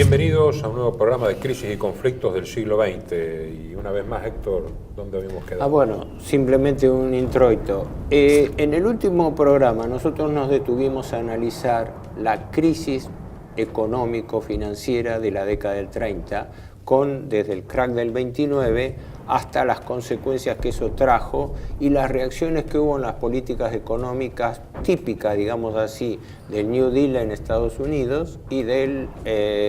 Bienvenidos a un nuevo programa de Crisis y Conflictos del siglo XX. Y una vez más, Héctor, ¿dónde habíamos quedado? Bueno, simplemente un introito. En el último programa nosotros nos detuvimos a analizar la crisis económico-financiera de la década del 30, desde el crack del 29 hasta las consecuencias que eso trajo y las reacciones que hubo en las políticas económicas típicas, digamos así, del New Deal en Estados Unidos y de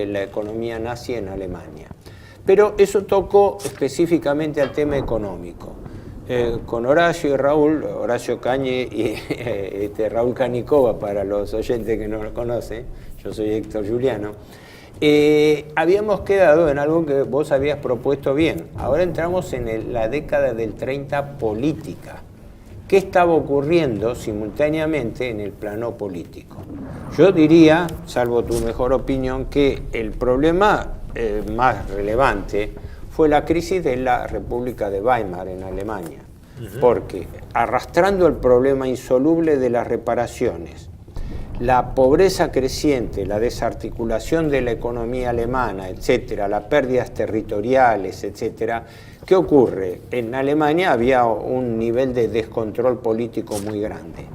la economía nazi en Alemania. Pero eso tocó específicamente al tema económico. Con Horacio y Raúl, Horacio Cañe y Raúl Canicova, para los oyentes que no lo conocen, yo soy Héctor Juliano, habíamos quedado en algo que vos habías propuesto bien. Ahora entramos en la década del 30 política. ¿Qué estaba ocurriendo simultáneamente en el plano político? Yo diría, salvo tu mejor opinión, que el problema más relevante fue la crisis de la República de Weimar en Alemania, porque arrastrando el problema insoluble de las reparaciones, la pobreza creciente, la desarticulación de la economía alemana, etcétera, las pérdidas territoriales, etcétera, ¿qué ocurre? En Alemania había un nivel de descontrol político muy grande.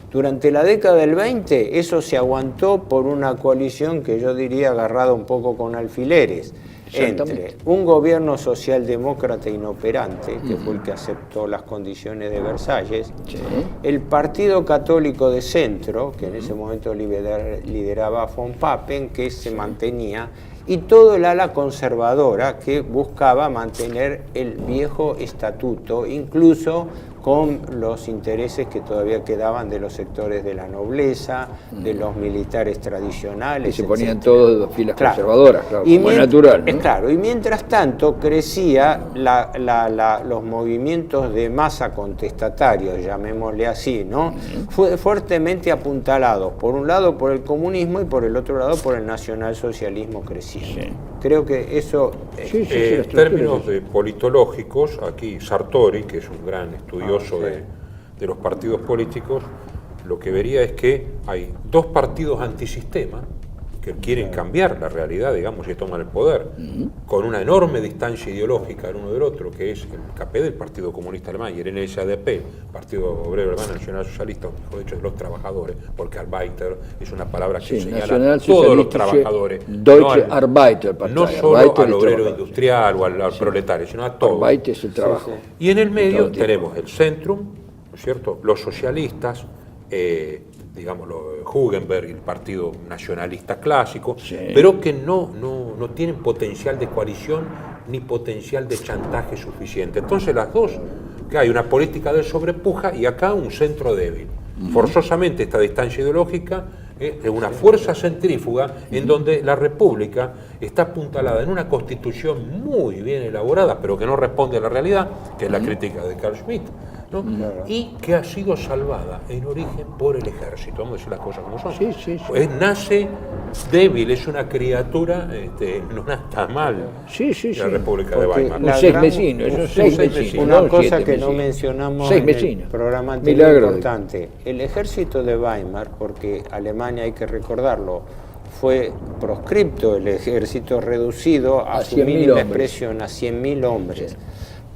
Durante la década del 20 eso se aguantó por una coalición que yo diría agarrada un poco con alfileres, entre un gobierno socialdemócrata inoperante, que fue el que aceptó las condiciones de Versalles, el Partido Católico de Centro, que en ese momento lideraba von Papen, que se mantenía, y todo el ala conservadora que buscaba mantener el viejo estatuto, incluso con los intereses que todavía quedaban de los sectores de la nobleza, de los militares tradicionales. Y se ponían todos filas conservadoras, claro, y como es natural, ¿no? Claro, y mientras tanto crecía los movimientos de masa contestatarios, llamémosle así, ¿no? Fue fuertemente apuntalados, por un lado por el comunismo y por el otro lado por el nacionalsocialismo creciente. Sí. Creo que eso... En términos politológicos, aquí Sartori, que es un gran estudioso de los partidos políticos, lo que vería es que hay dos partidos antisistema que quieren cambiar la realidad, digamos, y toman el poder, con una enorme distancia ideológica el uno del otro, que es el KPD, el Partido Comunista Alemán, y el NSDAP, Partido Obrero Alemán Nacional Socialista, o mejor dicho, de los trabajadores, porque Arbeiter es una palabra que señala a todos los trabajadores. Deutsche Arbeiter, no solo al obrero industrial o al proletario, sino a todos. Arbeiter es el trabajo. Y en el medio tenemos el Centrum, ¿no es cierto?, los socialistas, digámoslo, Hugenberg, el partido nacionalista clásico, pero que no tienen potencial de coalición ni potencial de chantaje suficiente. Entonces las dos, que hay una política de sobrepuja y acá un centro débil. Forzosamente esta distancia ideológica es una fuerza centrífuga en donde la República está apuntalada en una constitución muy bien elaborada, pero que no responde a la realidad, que es la crítica de Carl Schmitt, ¿no? Y que ha sido salvada en origen por el ejército, vamos a decir las cosas como son. Pues nace débil, es una criatura, no está mal la República de Weimar. Un seis vecinos, una cosa que no mencionamos en el programa anterior importante, el ejército de Weimar, porque Alemania, hay que recordarlo, fue proscripto, el ejército reducido a su mínima expresión, a 100.000 hombres,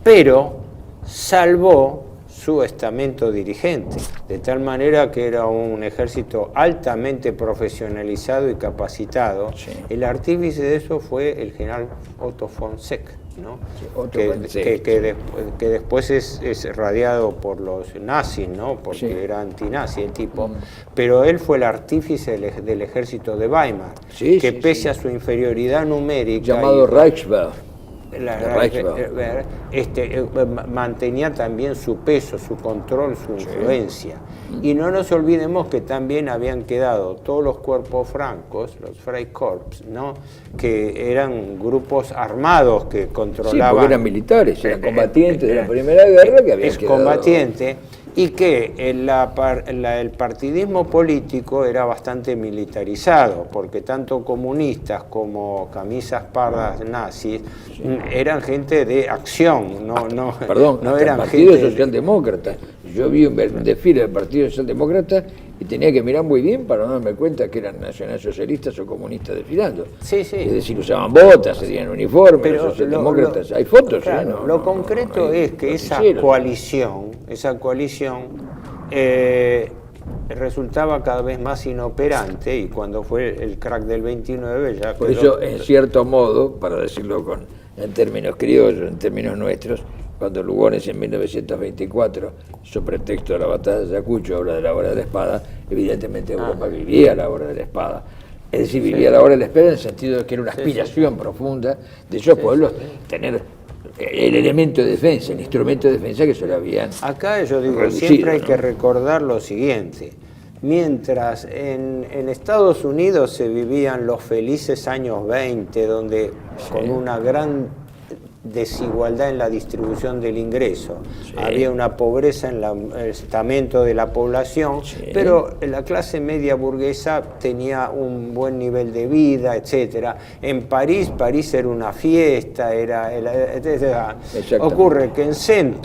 pero salvó su estamento dirigente, de tal manera que era un ejército altamente profesionalizado y capacitado. El artífice de eso fue el general Otto von Seck, ¿no? Que después es radiado por los nazis, ¿no? Porque era antinazi el tipo, pero él fue el artífice del ejército de Weimar, que pese a su inferioridad numérica, llamado Reichswehr, mantenía también su peso, su control, su influencia. Y no nos olvidemos que también habían quedado todos los cuerpos francos, los Freikorps, ¿no? Que eran grupos armados que controlaban... Sí, porque eran militares, eran combatientes de la Primera Guerra que habían quedado... combatiente, y que el partidismo político era bastante militarizado, porque tanto comunistas como camisas pardas nazis eran gente de acción, no eran el Partido Socialdemócrata. Yo vi un desfile del Partido Socialdemócrata y tenía que mirar muy bien para no darme cuenta que eran nacionalsocialistas o comunistas desfilando. Sí, sí. Es decir, usaban botas, serían uniformes, Pero los socialdemócratas. Hay fotos, claro, ¿no? Lo concreto hay es que esa coalición resultaba cada vez más inoperante, y cuando fue el crack del 29 ya Por quedó... eso, en cierto modo, para decirlo en términos criollos, en términos nuestros, cuando Lugones en 1924, sobre pretexto de la batalla de Ayacucho, habla de la hora de la espada, evidentemente Europa vivía la hora de la espada. Es decir, vivía la hora de la espada en el sentido de que era una aspiración profunda de esos pueblos tener el elemento de defensa, el instrumento de defensa que se lo habían Acá yo digo, reducido, siempre hay ¿no? que recordar lo siguiente. Mientras en Estados Unidos se vivían los felices años 20, donde con una gran desigualdad en la distribución del ingreso, había una pobreza en el estamento de la población, pero la clase media burguesa tenía un buen nivel de vida, etcétera. En París era una fiesta, etcétera. Ocurre que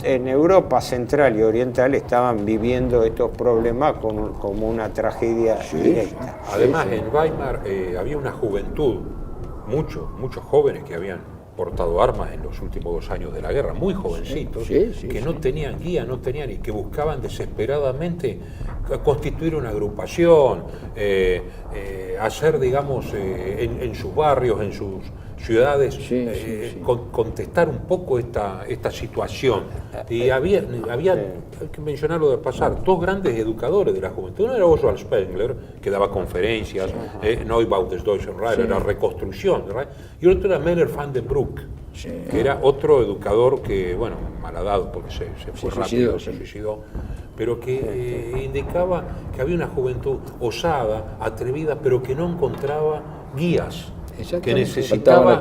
en Europa central y oriental estaban viviendo estos problemas como una tragedia directa. Además, en Weimar había una juventud, muchos jóvenes que habían portado armas en los últimos 2 años de la guerra, muy jovencitos, que no tenían guía, y que buscaban desesperadamente constituir una agrupación, hacer, digamos, en sus barrios, en sus ciudades, contestar un poco esta situación. Y había hay que mencionarlo de pasar, 2 grandes educadores de la juventud. Uno era Oswald Spengler, que daba conferencias, Neubau des Deutschen Reich, la reconstrucción del Reich, y el otro era Meller van den Broek, que era otro educador que, bueno, malhadado porque se fue rápido, se suicidó, pero que indicaba que había una juventud osada, atrevida, pero que no encontraba guías, que necesitaba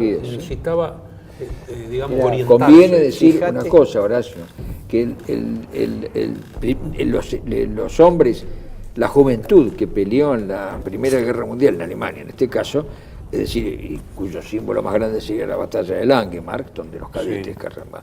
digamos, orientarse. Conviene decir una cosa, Horacio, que los hombres, la juventud que peleó en la Primera Guerra Mundial en Alemania, en este caso, es decir, y cuyo símbolo más grande sería la batalla de Langemark, donde los cadetes, caramba,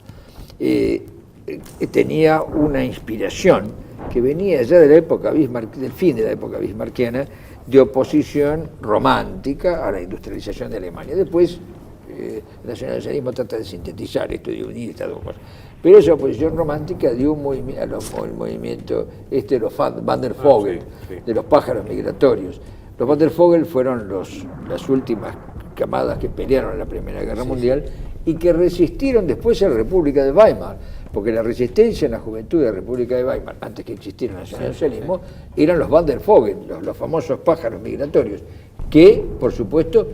tenía una inspiración que venía ya de la época del fin de la época bismarckiana, de oposición romántica a la industrialización de Alemania. Después, el nacionalsocialismo trata de sintetizar esto, de unir estas dos cosas. Pero esa oposición romántica dio un movimiento, el movimiento de los Van der Vogel, de los pájaros migratorios. Los Van der Vogel fueron las últimas camadas que pelearon en la Primera Guerra Mundial y que resistieron después a la República de Weimar, porque la resistencia en la juventud de la República de Weimar, antes que existiera el nacionalsocialismo, eran los Van der Vogel, los famosos pájaros migratorios, que, por supuesto,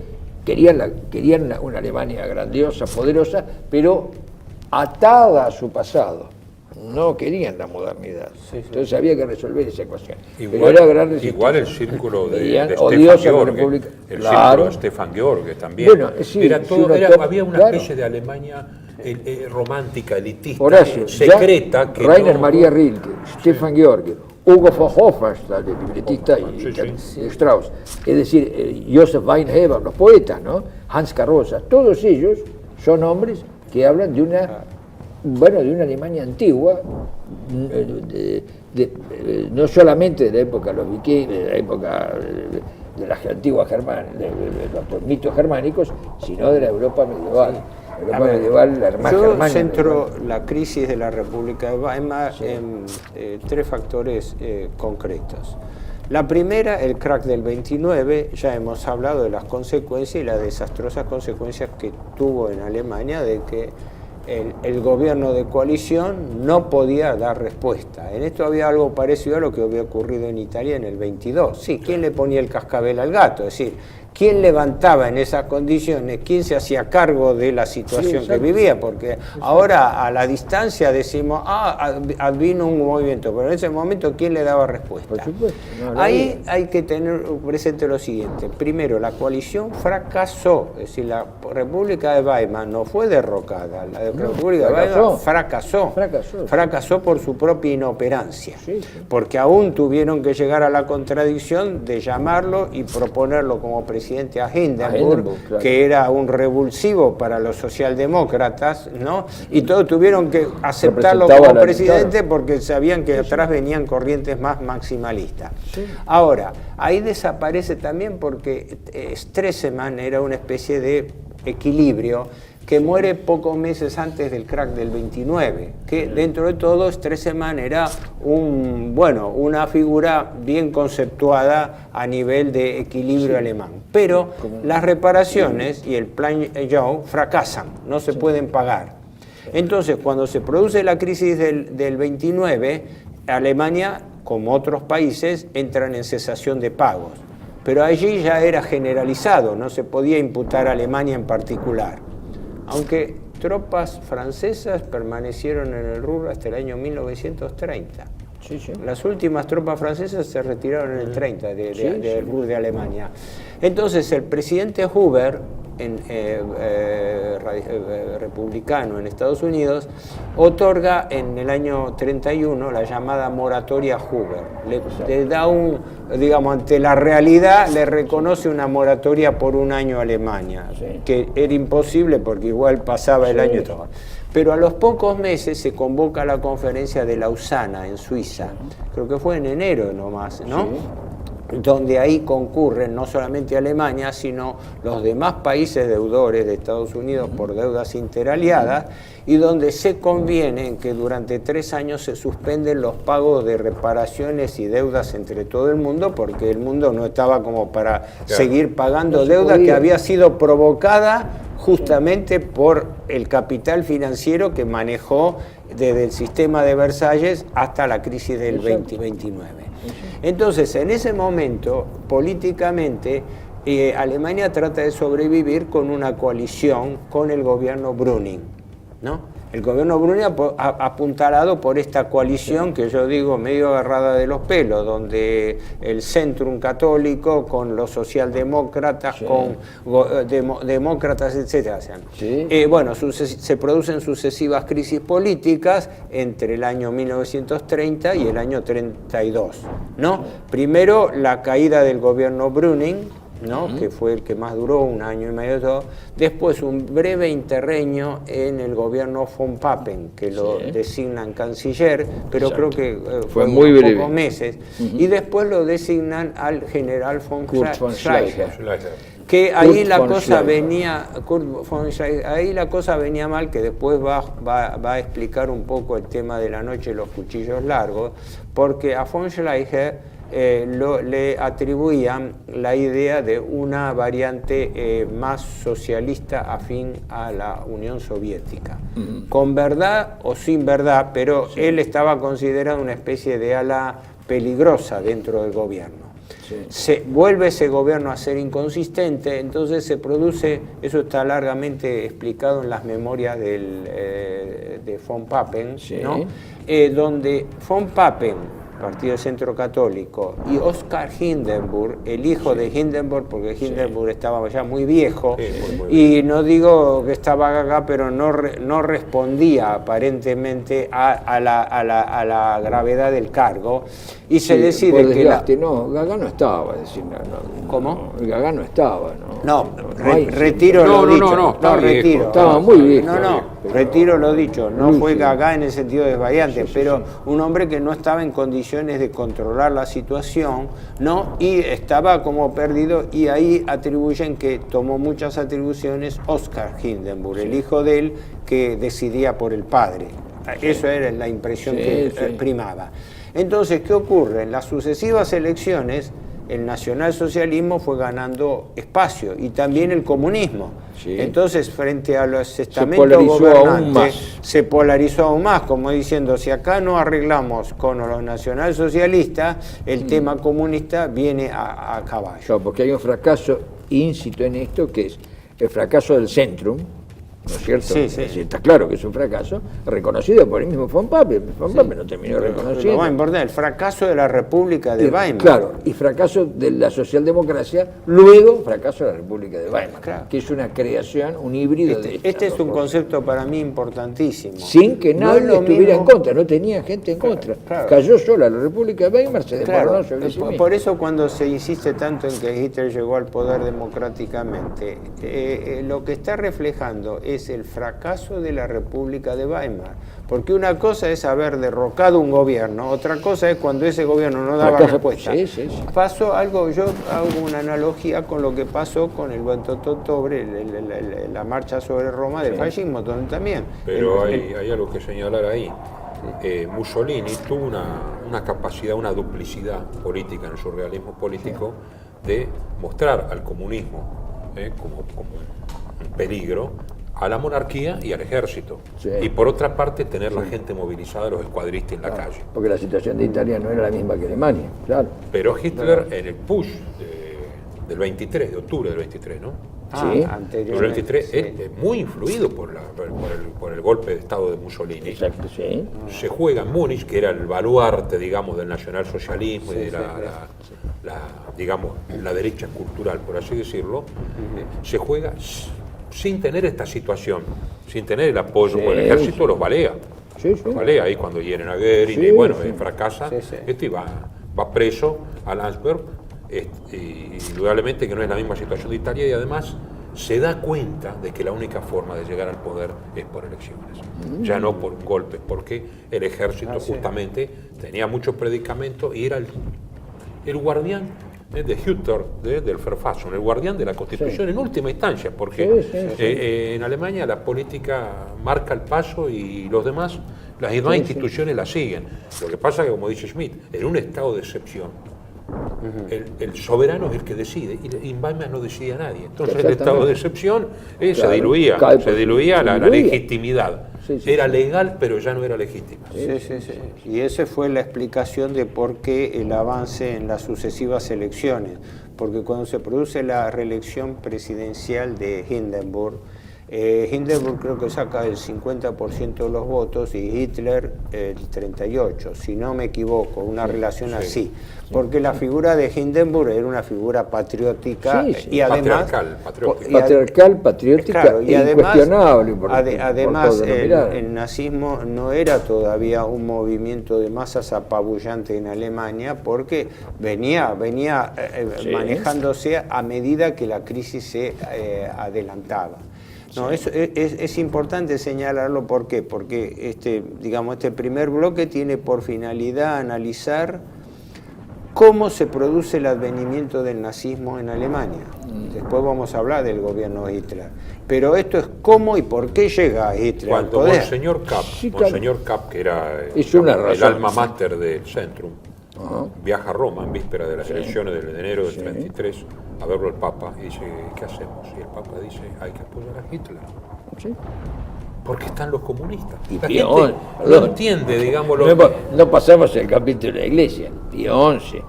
querían una Alemania grandiosa, poderosa, pero atada a su pasado. No querían la modernidad. Entonces había que resolver esa ecuación. Igual el círculo de Stefan George también. Bueno, había una especie de Alemania romántica, elitista, Horacio, secreta. Que Rainer Maria Rilke, Stefan George, Hugo von Hofmannsthal, el libretista y Strauss, es decir, Joseph Weinheber, los poetas, ¿no? Hans Carroza, todos ellos son hombres que hablan de una Alemania antigua, no solamente de la época de los vikingos, de la época de las antiguas los mitos germánicos, sino de la Europa medieval. Yo centro la crisis de la República de Weimar en 3 factores concretos. La primera, el crack del 29, ya hemos hablado de las consecuencias y las desastrosas consecuencias que tuvo en Alemania de que el gobierno de coalición no podía dar respuesta. En esto había algo parecido a lo que había ocurrido en Italia en el 22. Sí, ¿quién le ponía el cascabel al gato? Es decir, ¿quién levantaba en esas condiciones? ¿Quién se hacía cargo de la situación que vivía? Porque ahora a la distancia decimos, vino un movimiento, pero en ese momento, ¿quién le daba respuesta? Por supuesto. Ahí hay que tener presente lo siguiente. Primero, la coalición fracasó. Es decir, la República de Weimar no fue derrocada. La República de Weimar fracasó por su propia inoperancia. Porque aún tuvieron que llegar a la contradicción de llamarlo y proponerlo como presidente presidente a Hindenburg, Hindenburg, claro. que era un revulsivo para los socialdemócratas, ¿no? Y todos tuvieron que aceptarlo Representaba como la presidente claro. porque sabían que atrás venían corrientes más maximalistas. Ahora, ahí desaparece también porque Stresemann era una especie de equilibrio que muere pocos meses antes del crack del 29, que dentro de todo Stresemann era una figura bien conceptuada a nivel de equilibrio alemán. Pero las reparaciones y el plan Young fracasan, no se pueden pagar. Entonces, cuando se produce la crisis del 29, Alemania, como otros países, entran en cesación de pagos. Pero allí ya era generalizado, no se podía imputar a Alemania en particular. Aunque tropas francesas permanecieron en el Ruhr hasta el año 1930. Sí, sí. Las últimas tropas francesas se retiraron en el 30 del Ruhr de Alemania. Entonces el presidente Hoover, republicano en Estados Unidos, otorga en el año 31 la llamada moratoria Hoover. Le da digamos, ante la realidad, le reconoce una moratoria por un año a Alemania, que era imposible porque igual pasaba el año todo. Pero a los pocos meses se convoca la conferencia de Lausana en Suiza, creo que fue en enero nomás, ¿no? Donde ahí concurren no solamente Alemania, sino los demás países deudores de Estados Unidos por deudas interaliadas, y donde se conviene en que durante 3 años se suspenden los pagos de reparaciones y deudas entre todo el mundo, porque el mundo no estaba como para seguir pagando deuda que había sido provocada justamente por el capital financiero que manejó desde el sistema de Versalles hasta la crisis del 2029. Entonces, en ese momento, políticamente, Alemania trata de sobrevivir con una coalición con el gobierno Brüning, ¿no? El gobierno Brüning apuntalado por esta coalición que yo digo medio agarrada de los pelos, donde el Centrum católico con los socialdemócratas, con demócratas, etc. Se producen sucesivas crisis políticas entre el año 1930 y el año 32, ¿no? Primero la caída del gobierno Brüning, ¿no? Que fue el que más duró, 1 año y medio, después un breve interreño en el gobierno von Papen, que lo designan canciller, pero creo que fue muy breve, pocos meses, y después lo designan al general von Schleicher, que ahí la cosa venía, ahí la cosa venía mal, que después va a explicar un poco el tema de la noche de los cuchillos largos, porque a von Schleicher le atribuían la idea de una variante más socialista afín a la Unión Soviética, con verdad o sin verdad, pero él estaba considerado una especie de ala peligrosa dentro del gobierno. Se vuelve ese gobierno a ser inconsistente, entonces se produce, eso está largamente explicado en las memorias de von Papen, ¿no? Donde von Papen, Partido del Centro Católico, y Oskar Hindenburg, el hijo de Hindenburg, porque Hindenburg estaba ya muy viejo, y no digo que estaba gaga, pero no respondía aparentemente a la gravedad del cargo, y se decide que no, Gaga no estaba, es decir, ¿Cómo? Gaga no estaba, retiro lo dicho, retiro. Estaba muy viejo. Retiro lo dicho, no fue Gaga en el sentido desvariante, pero un hombre que no estaba en condiciones de controlar la situación, ¿no? Y estaba como perdido, y ahí atribuyen que tomó muchas atribuciones Oskar Hindenburg, el hijo de él, que decidía por el padre. Eso era la impresión que primaba. Entonces, ¿qué ocurre? En las sucesivas elecciones, el nacionalsocialismo fue ganando espacio, y también el comunismo. Entonces, frente a los estamentos gobernantes, se polarizó aún más, como diciendo, si acá no arreglamos con los nacionalsocialistas, el tema comunista viene a caballo. Porque hay un fracaso íncito en esto, que es el fracaso del Centrum, ¿no es cierto? Sí, sí. Está claro que es un fracaso, reconocido por el mismo von Papen. Von Papen no terminó reconociendo. Lo más importante, el fracaso de la República de Weimar. Claro, y fracaso de la socialdemocracia, luego fracaso de la República de Weimar, Claro. que es una creación, un híbrido de estas Este es dos un cosas. concepto para mí importantísimo. Sin que No nadie es lo estuviera mismo- en contra, no tenía gente en contra. claro. Cayó sola la República de Weimar, se desmoronó Claro, sobre sí misma. por eso cuando se insiste tanto en que Hitler llegó al poder democráticamente, lo que está reflejando es el fracaso de la República de Weimar. Porque una cosa es haber derrocado un gobierno, otra cosa es cuando ese gobierno no daba Fracaso, respuesta. sí, sí, sí. Pasó algo, yo hago una analogía con lo que pasó con el 28 de octubre, la marcha sobre Roma del fascismo, donde también... Pero hay algo que señalar ahí. Mussolini tuvo una capacidad, una duplicidad política en el surrealismo político de mostrar al comunismo como un peligro, a la monarquía y al ejército. Sí. Y por otra parte tener la gente movilizada, los escuadristas en la calle. Porque la situación de Italia no era la misma que Alemania, claro. Pero Hitler en el push del 23, de octubre del 23, ¿no? Sí. El 23 es muy influido por el golpe de Estado de Mussolini. Exacto, sí. Se juega en Múnich, que era el baluarte, digamos, del nacionalsocialismo y de digamos, la derecha cultural, por así decirlo. Se juega sin tener esta situación, sin tener el apoyo, Sí, porque el ejército los balea. Sí, sí. Los balea ahí cuando hieren a Goering, Sí, y bueno, sí. fracasa. Sí, sí. Este va preso a Landsberg, y indudablemente que no es la misma situación de Italia, y además se da cuenta de que la única forma de llegar al poder es por elecciones, ya no por un golpe, porque el ejército justamente tenía muchos predicamentos y era el guardián de Hütter, del Verfassung, el guardián de la Constitución en última instancia, porque en Alemania la política marca el paso y los demás, las demás instituciones la siguen. Lo que pasa es que, como dice Schmitt, en un estado de excepción, el soberano es el que decide, y en Weimar no decidía nadie. Entonces el estado de excepción Claro, se diluía la legitimidad. Sí, sí, era legal, pero ya no era legítima. Sí, sí, sí. Y esa fue la explicación de por qué el avance en las sucesivas elecciones. Porque cuando se produce la reelección presidencial de Hindenburg, Hindenburg creo que saca el 50% de los votos y Hitler el 38%, si no me equivoco, una relación así. Porque la figura de Hindenburg era una figura patriótica y además... Patriarcal, patriótica claro, y además, incuestionable. Además, el nazismo no era todavía un movimiento de masas apabullante en Alemania porque venía manejándose a medida que la crisis se adelantaba. No, eso es importante señalarlo. ¿Por qué? Porque este primer bloque tiene por finalidad analizar cómo se produce el advenimiento del nazismo en Alemania. Después vamos a hablar del gobierno de Hitler. Pero esto es cómo y por qué llega Hitler al Cuando poder. Monseñor Kapp, que era el alma mater del Centrum, viaja a Roma en víspera de las elecciones de enero del 33 a verlo al Papa y dice, ¿qué hacemos? Y el Papa dice, hay que apoyar a Hitler. Sí. Porque están los comunistas. Y la Pion, gente no entiende, digamos, no pasamos el capítulo de la Iglesia. Pío XI.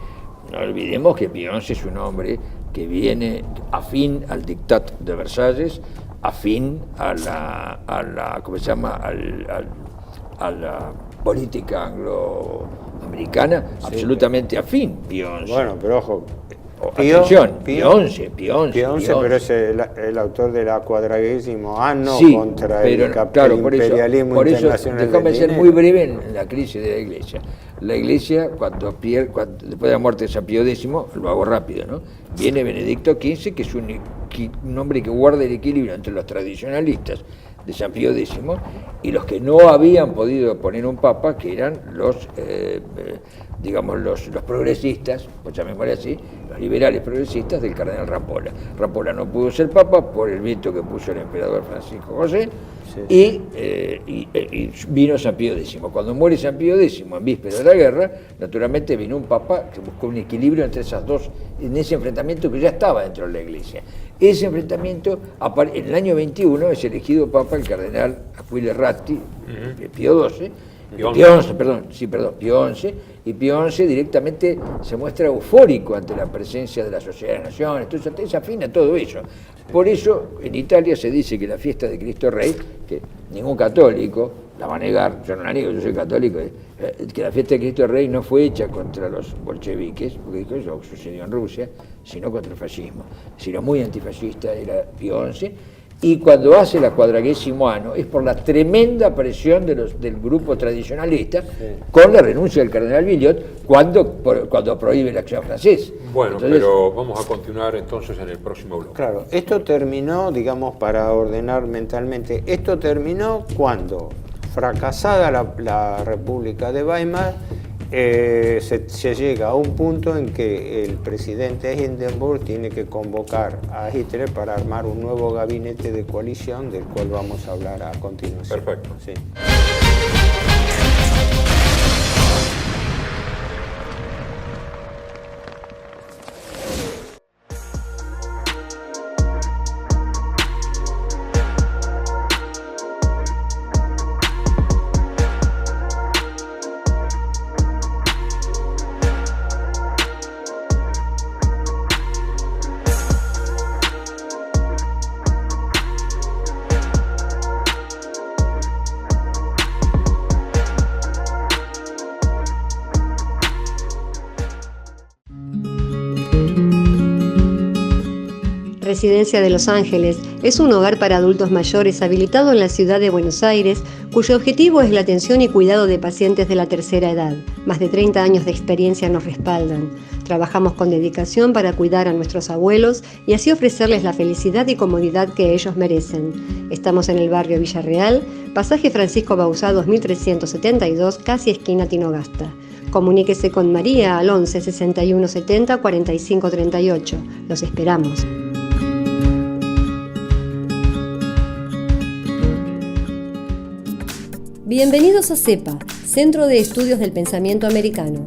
No olvidemos que Pío XI es un hombre que viene afín al dictat de Versalles, afín a la ¿cómo se llama? A la política angloamericana, absolutamente afín, Pío XI. Bueno, pero ojo. Atención, Pío XI, pero es el autor de la 40º año sí, contra pero, el claro, imperialismo por eso, internacional. déjame ser muy breve en la crisis de la Iglesia. La Iglesia, después de la muerte de San Pío X, lo hago rápido, ¿no? Viene Benedicto XV, que es un hombre que guarda el equilibrio entre los tradicionalistas de San Pío X y los que no habían podido poner un papa, que eran los progresistas, pues llamémosle así, los liberales progresistas del cardenal Rampolla. Rampolla no pudo ser papa por el veto que puso el emperador Francisco José, y vino San Pío X. Cuando muere San Pío X en víspera de la guerra, naturalmente vino un papa que buscó un equilibrio entre esas dos, en ese enfrentamiento que ya estaba dentro de la Iglesia. Ese enfrentamiento, en el año 21, es elegido papa el cardenal Aquile Ratti, Pío XII, Pío XI, y Pío XI directamente se muestra eufórico ante la presencia de la Sociedad de las Naciones, entonces es afín a todo ello. Por eso en Italia se dice que la fiesta de Cristo Rey, que ningún católico la va a negar, yo no la niego, yo soy católico, que la fiesta de Cristo Rey no fue hecha contra los bolcheviques, porque eso sucedió en Rusia, sino contra el fascismo. Sino muy antifascista era Pío XI, y cuando hace la 40º año es por la tremenda presión del grupo tradicionalista, con la renuncia del cardenal Villot cuando prohíbe la acción francesa. Bueno, entonces, pero vamos a continuar entonces en el próximo bloque. Claro, esto terminó, digamos, para ordenar mentalmente, esto terminó cuando, fracasada la República de Weimar, se llega a un punto en que el presidente Hindenburg tiene que convocar a Hitler para armar un nuevo gabinete de coalición, del cual vamos a hablar a continuación. Perfecto. Sí. Residencia de Los Ángeles es un hogar para adultos mayores habilitado en la ciudad de Buenos Aires, cuyo objetivo es la atención y cuidado de pacientes de la tercera edad. Más de 30 años de experiencia nos respaldan. Trabajamos con dedicación para cuidar a nuestros abuelos y así ofrecerles la felicidad y comodidad que ellos merecen. Estamos en el barrio Villarreal, pasaje Francisco Bauzá 2372, casi esquina Tinogasta. Comuníquese con María al 11 61 70 45 38. Los esperamos. Bienvenidos a CEPA, Centro de Estudios del Pensamiento Americano.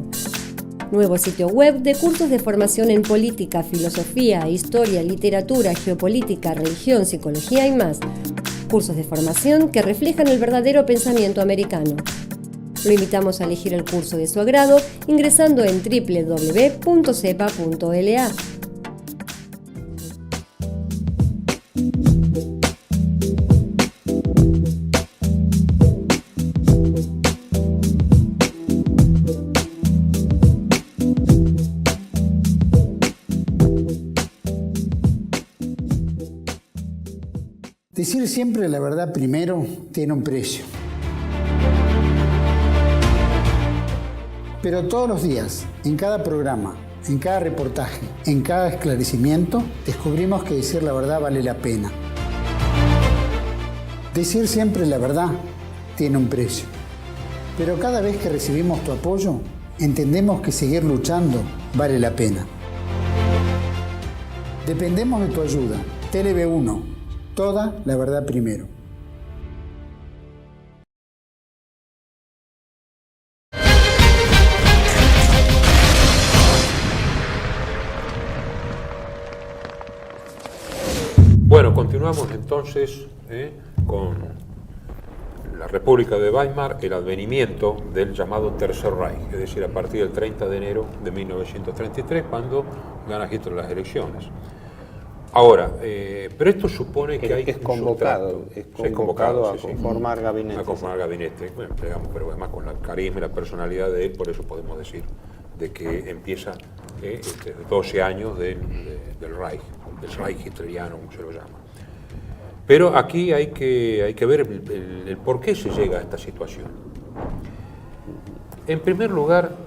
Nuevo sitio web de cursos de formación en política, filosofía, historia, literatura, geopolítica, religión, psicología y más. Cursos de formación que reflejan el verdadero pensamiento americano. Lo invitamos a elegir el curso de su agrado ingresando en www.cepa.la. Decir siempre la verdad primero tiene un precio. Pero todos los días, en cada programa, en cada reportaje, en cada esclarecimiento, descubrimos que decir la verdad vale la pena. Decir siempre la verdad tiene un precio. Pero cada vez que recibimos tu apoyo, entendemos que seguir luchando vale la pena. Dependemos de tu ayuda. TLB1. Toda la verdad primero. Bueno, continuamos entonces con la República de Weimar, el advenimiento del llamado Tercer Reich, es decir, a partir del 30 de enero de 1933, cuando gana Hitler las elecciones. Ahora, pero esto supone que hay es convocado a conformar gabinete. A conformar gabinete, bueno, digamos, pero además con el carisma y la personalidad de él, por eso podemos decir de que empieza 12 años del Reich hitleriano, como se lo llama. Pero aquí hay que ver el por qué se llega a esta situación. En primer lugar,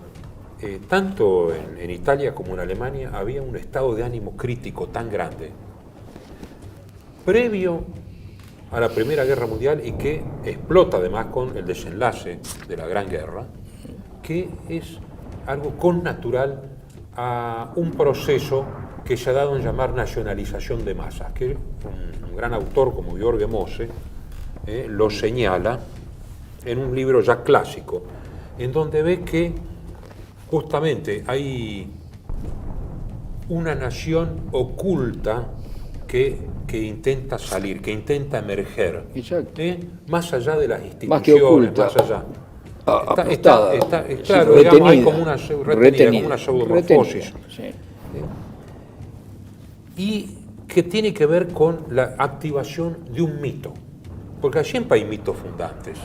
tanto en Italia como en Alemania había un estado de ánimo crítico tan grande, previo a la Primera Guerra Mundial y que explota además con el desenlace de la Gran Guerra, que es algo connatural a un proceso que se ha dado en llamar nacionalización de masas, que un gran autor como Jorge Mosse lo señala en un libro ya clásico, en donde ve que justamente hay una nación oculta que intenta salir, que intenta emerger, más allá de las instituciones, más allá. Claro, retenida, digamos, hay como una retenida, como una pseudomorfosis. Sí. Y que tiene que ver con la activación de un mito. Porque siempre hay mitos fundantes.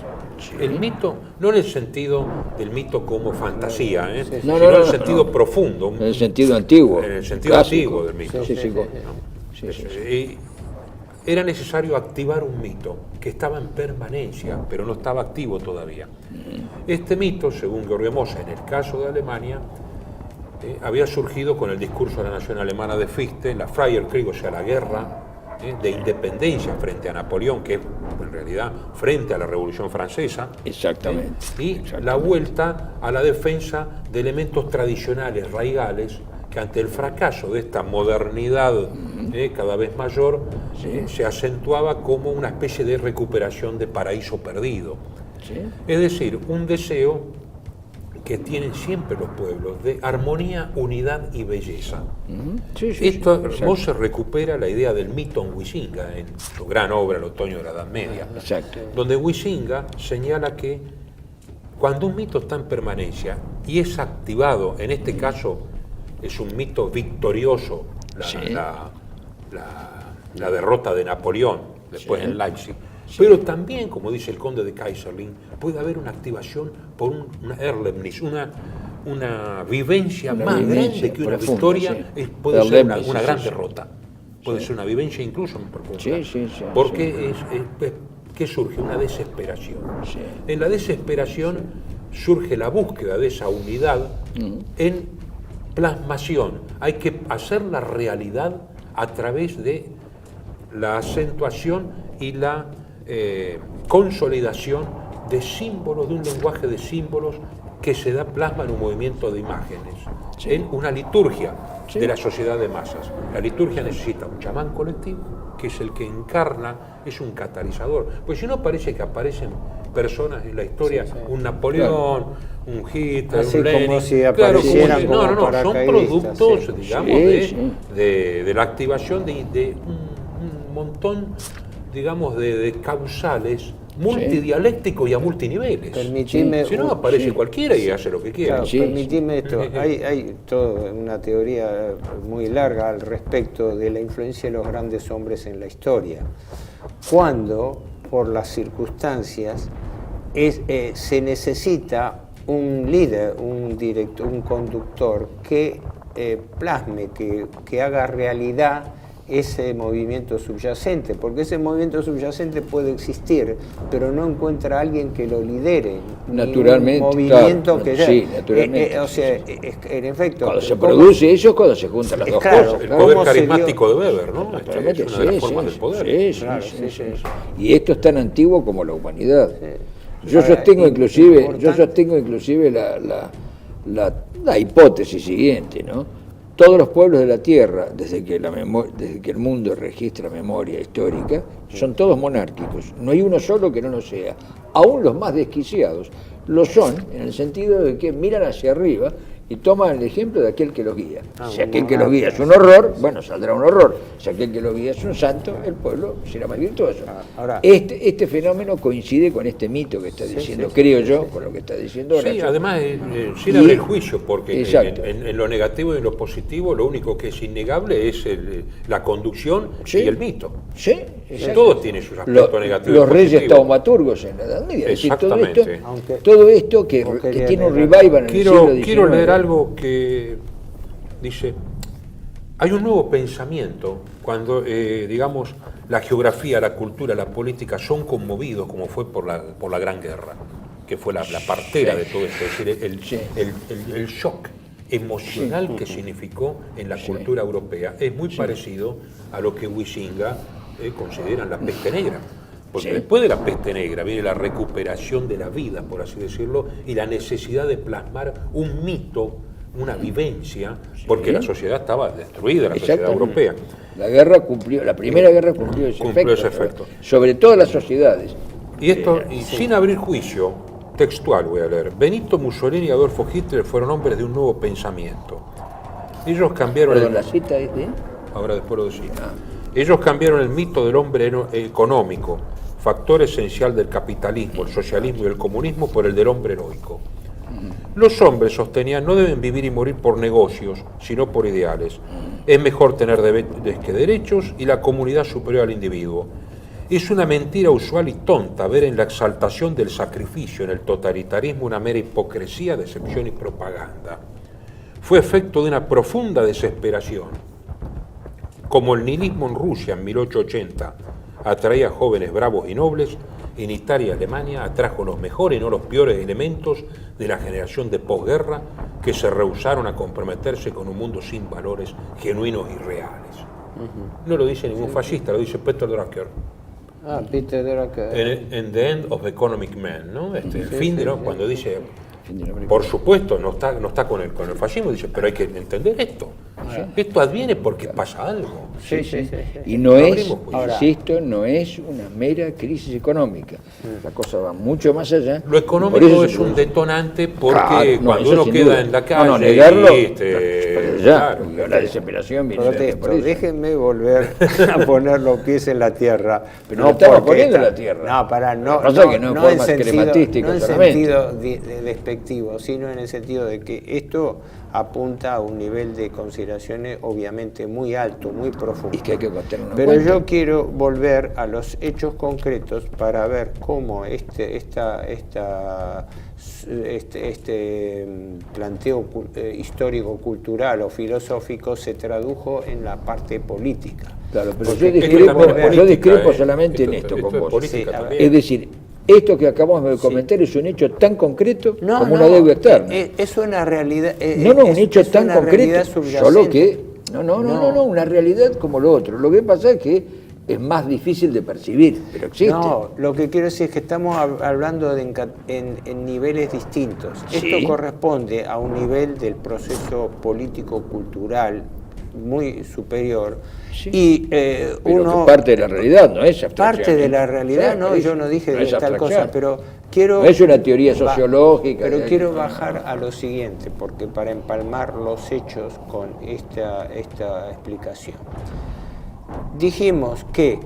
El mito, no en el sentido del mito como fantasía, sino en el sentido profundo. En el sentido antiguo. En el sentido clásico. antiguo del mito. Sí. Y era necesario activar un mito que estaba en permanencia, pero no estaba activo todavía. Este mito, según Georg Moser, en el caso de Alemania, había surgido con el discurso de la nación alemana de Fichte, la Freierkrieg, o sea, la guerra de independencia frente a Napoleón, que es en realidad frente a la Revolución Francesa. Exactamente. Y la vuelta a la defensa de elementos tradicionales, raigales, que ante el fracaso de esta modernidad cada vez mayor, se acentuaba como una especie de recuperación de paraíso perdido. Sí. Es decir, un deseo que tienen siempre los pueblos de armonía, unidad y belleza. Esto Moser recupera la idea del mito en Huizinga, en su gran obra El otoño de la Edad Media, donde Huizinga señala que cuando un mito está en permanencia y es activado, en este caso es un mito victorioso, la derrota de Napoleón después en Leipzig, pero también, como dice el conde de Kaiserling, puede haber una activación por una Erlebnis, una vivencia más grande que una victoria, puede ser una gran derrota, puede ser una vivencia incluso muy profunda, porque ¿qué surge? Una desesperación. En la desesperación surge la búsqueda de esa unidad en plasmación. Hay que hacer la realidad a través de la acentuación y la consolidación de símbolos, de un lenguaje de símbolos que se da plasma en un movimiento de imágenes, en una liturgia de la sociedad de masas. La liturgia necesita un chamán colectivo, que es el que encarna, es un catalizador. Pues si no, parece que aparecen personas en la historia, un Napoleón, un Hitler, así un Lenin. como si aparecieran No, son productos, digamos, de la activación de un montón, digamos, de causales multidialécticos y a multiniveles. Permitime, si no, aparece cualquiera y hace lo que quiera. Claro, permitime esto. Hay toda una teoría muy larga al respecto de la influencia de los grandes hombres en la historia. Cuando, por las circunstancias, se necesita un líder, un director, un conductor que plasme, que haga realidad ese movimiento subyacente, porque ese movimiento subyacente puede existir, pero no encuentra a alguien que lo lidere. Naturalmente, un movimiento claro, que sí, naturalmente. o sea, en efecto, cuando se produce eso es cuando se juntan las dos cosas. El poder carismático de Weber, ¿no? Es una de las formas del poder. Sí. Y esto es tan antiguo como la humanidad. Yo sostengo inclusive la hipótesis siguiente, ¿no? Todos los pueblos de la Tierra, desde que el mundo registra memoria histórica, son todos monárquicos. No hay uno solo que no lo sea. Aún los más desquiciados lo son, en el sentido de que miran hacia arriba y toman el ejemplo de aquel que los guía. Si aquel que los guía es un horror, bueno, saldrá un horror. Si aquel que los guía es un santo, el pueblo será más virtuoso. Ahora, este fenómeno coincide con este mito que está diciendo, creo yo, con lo que está diciendo Horacio. Sí, además, sin abrir juicio, porque en lo negativo y en lo positivo, lo único que es innegable es la conducción y el mito. Sí, todo tiene sus aspectos negativos. Los reyes taumaturgos en la Edad Media. Es decir, todo esto que tiene un revival en el siglo XIX. Quiero leer algo que dice: hay un nuevo pensamiento cuando, digamos, la geografía, la cultura, la política son conmovidos, como fue por la Gran Guerra, que fue la partera de todo esto, es decir, el shock emocional que significó en la cultura europea. Es muy parecido a lo que Huizinga consideran la peste negra. Porque después de la peste negra viene la recuperación de la vida, por así decirlo, y la necesidad de plasmar un mito, una vivencia, porque la sociedad estaba destruida, la sociedad europea. La primera guerra cumplió ese efecto. Sobre todas las sociedades. Y esto, sin abrir juicio, textual voy a leer: Benito Mussolini y Adolfo Hitler fueron hombres de un nuevo pensamiento. Ellos cambiaron... la cita es de... Ahora después lo decimos. Ellos cambiaron el mito del hombre económico, factor esencial del capitalismo, el socialismo y el comunismo, por el del hombre heroico. Los hombres, sostenían, no deben vivir y morir por negocios, sino por ideales. Es mejor tener deberes que derechos y la comunidad superior al individuo. Es una mentira usual y tonta ver en la exaltación del sacrificio en el totalitarismo una mera hipocresía, decepción y propaganda. Fue efecto de una profunda desesperación. Como el nihilismo en Rusia en 1880 atraía jóvenes bravos y nobles, en Italia y Alemania atrajo los mejores y no los peores elementos de la generación de posguerra que se rehusaron a comprometerse con un mundo sin valores genuinos y reales. No lo dice ningún fascista, lo dice Peter Drucker. Peter Drucker. En The End of Economic Man, ¿no? El fin de, ¿no? Cuando dice, por supuesto, no está con el fascismo, dice, pero hay que entender esto. Esto adviene porque pasa algo. Sí. Y no es, insisto, no es una mera crisis económica. La cosa va mucho más allá. Lo económico es un detonante porque cuando uno queda duda. en la calle, negarlo, claro, la desesperación viene Protesto, déjenme volver a poner los pies en la tierra. Pero no estamos poniendo en la tierra. No en sentido despectivo, sino en el sentido de que esto apunta a un nivel de consideraciones obviamente muy alto, muy profundo. Y que hay que tener en Pero cuenta. yo quiero volver a los hechos concretos para ver cómo este planteo histórico-cultural o filosófico se tradujo en la parte política. Claro, pero porque yo discrepo solamente en esto con vos. Es decir, esto que acabamos de comentar es un hecho tan concreto como una deuda externa. Es una realidad. Un hecho tan concreto, solo que una realidad como lo otro. Lo que pasa es que es más difícil de percibir, pero existe. No, lo que quiero decir es que estamos hablando en niveles distintos. Esto corresponde a un nivel del proceso político-cultural muy superior. Y pero parte de la realidad, no es abstracción. Parte de la realidad, yo no dije de tal cosa, pero quiero... No es una teoría sociológica. Pero quiero bajar a lo siguiente, porque para empalmar los hechos con esta explicación. Dijimos que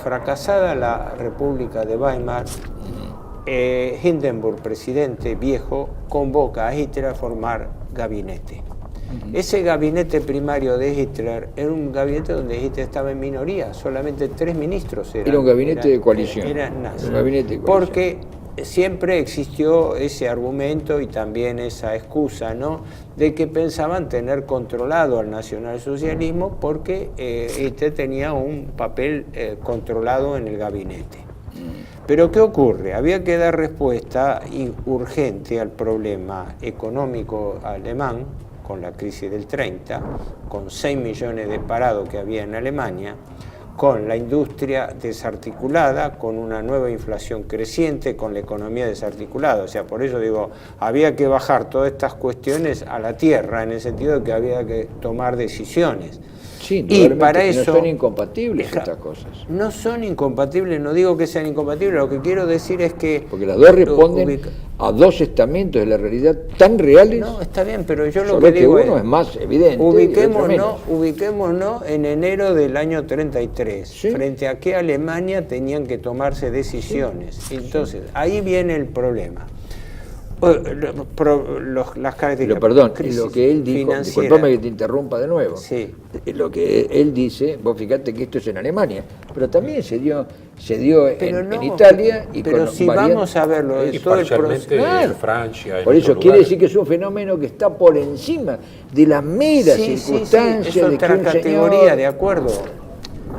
fracasada la República de Weimar, Hindenburg, presidente viejo, convoca a Hitler a formar gabinete. Ese gabinete primario de Hitler era un gabinete donde Hitler estaba en minoría, solamente 3 ministros eran. Era un gabinete de coalición. Era nazi. Un gabinete de coalición. Porque siempre existió ese argumento y también esa excusa, ¿no?, de que pensaban tener controlado al nacionalsocialismo porque Hitler tenía un papel controlado en el gabinete. Pero ¿qué ocurre? Había que dar respuesta urgente al problema económico alemán, con la crisis del 30, con 6 millones de parados que había en Alemania, con la industria desarticulada, con una nueva inflación creciente, con la economía desarticulada. O sea, por eso digo, había que bajar todas estas cuestiones a la tierra, en el sentido de que había que tomar decisiones. Sí, y para eso no son incompatibles estas cosas. No son incompatibles, no digo que sean incompatibles, lo que quiero decir es que... Porque las dos responden a dos estamentos de la realidad tan reales. No, está bien, pero yo lo solo que digo uno es más evidente. Ubiquémonos en enero del año 33, frente a qué Alemania tenían que tomarse decisiones. Entonces, ahí viene el problema. Las características. Pero perdón, lo que él dijo, disculpame que te interrumpa de nuevo. Sí. Lo que él dice, vos fíjate que esto es en Alemania, pero también se dio en Italia y pero con si vamos a verlo, y parcialmente en Francia. Por eso quiere decir que es un fenómeno que está por encima de las meras circunstancias. Es otra categoría, de acuerdo.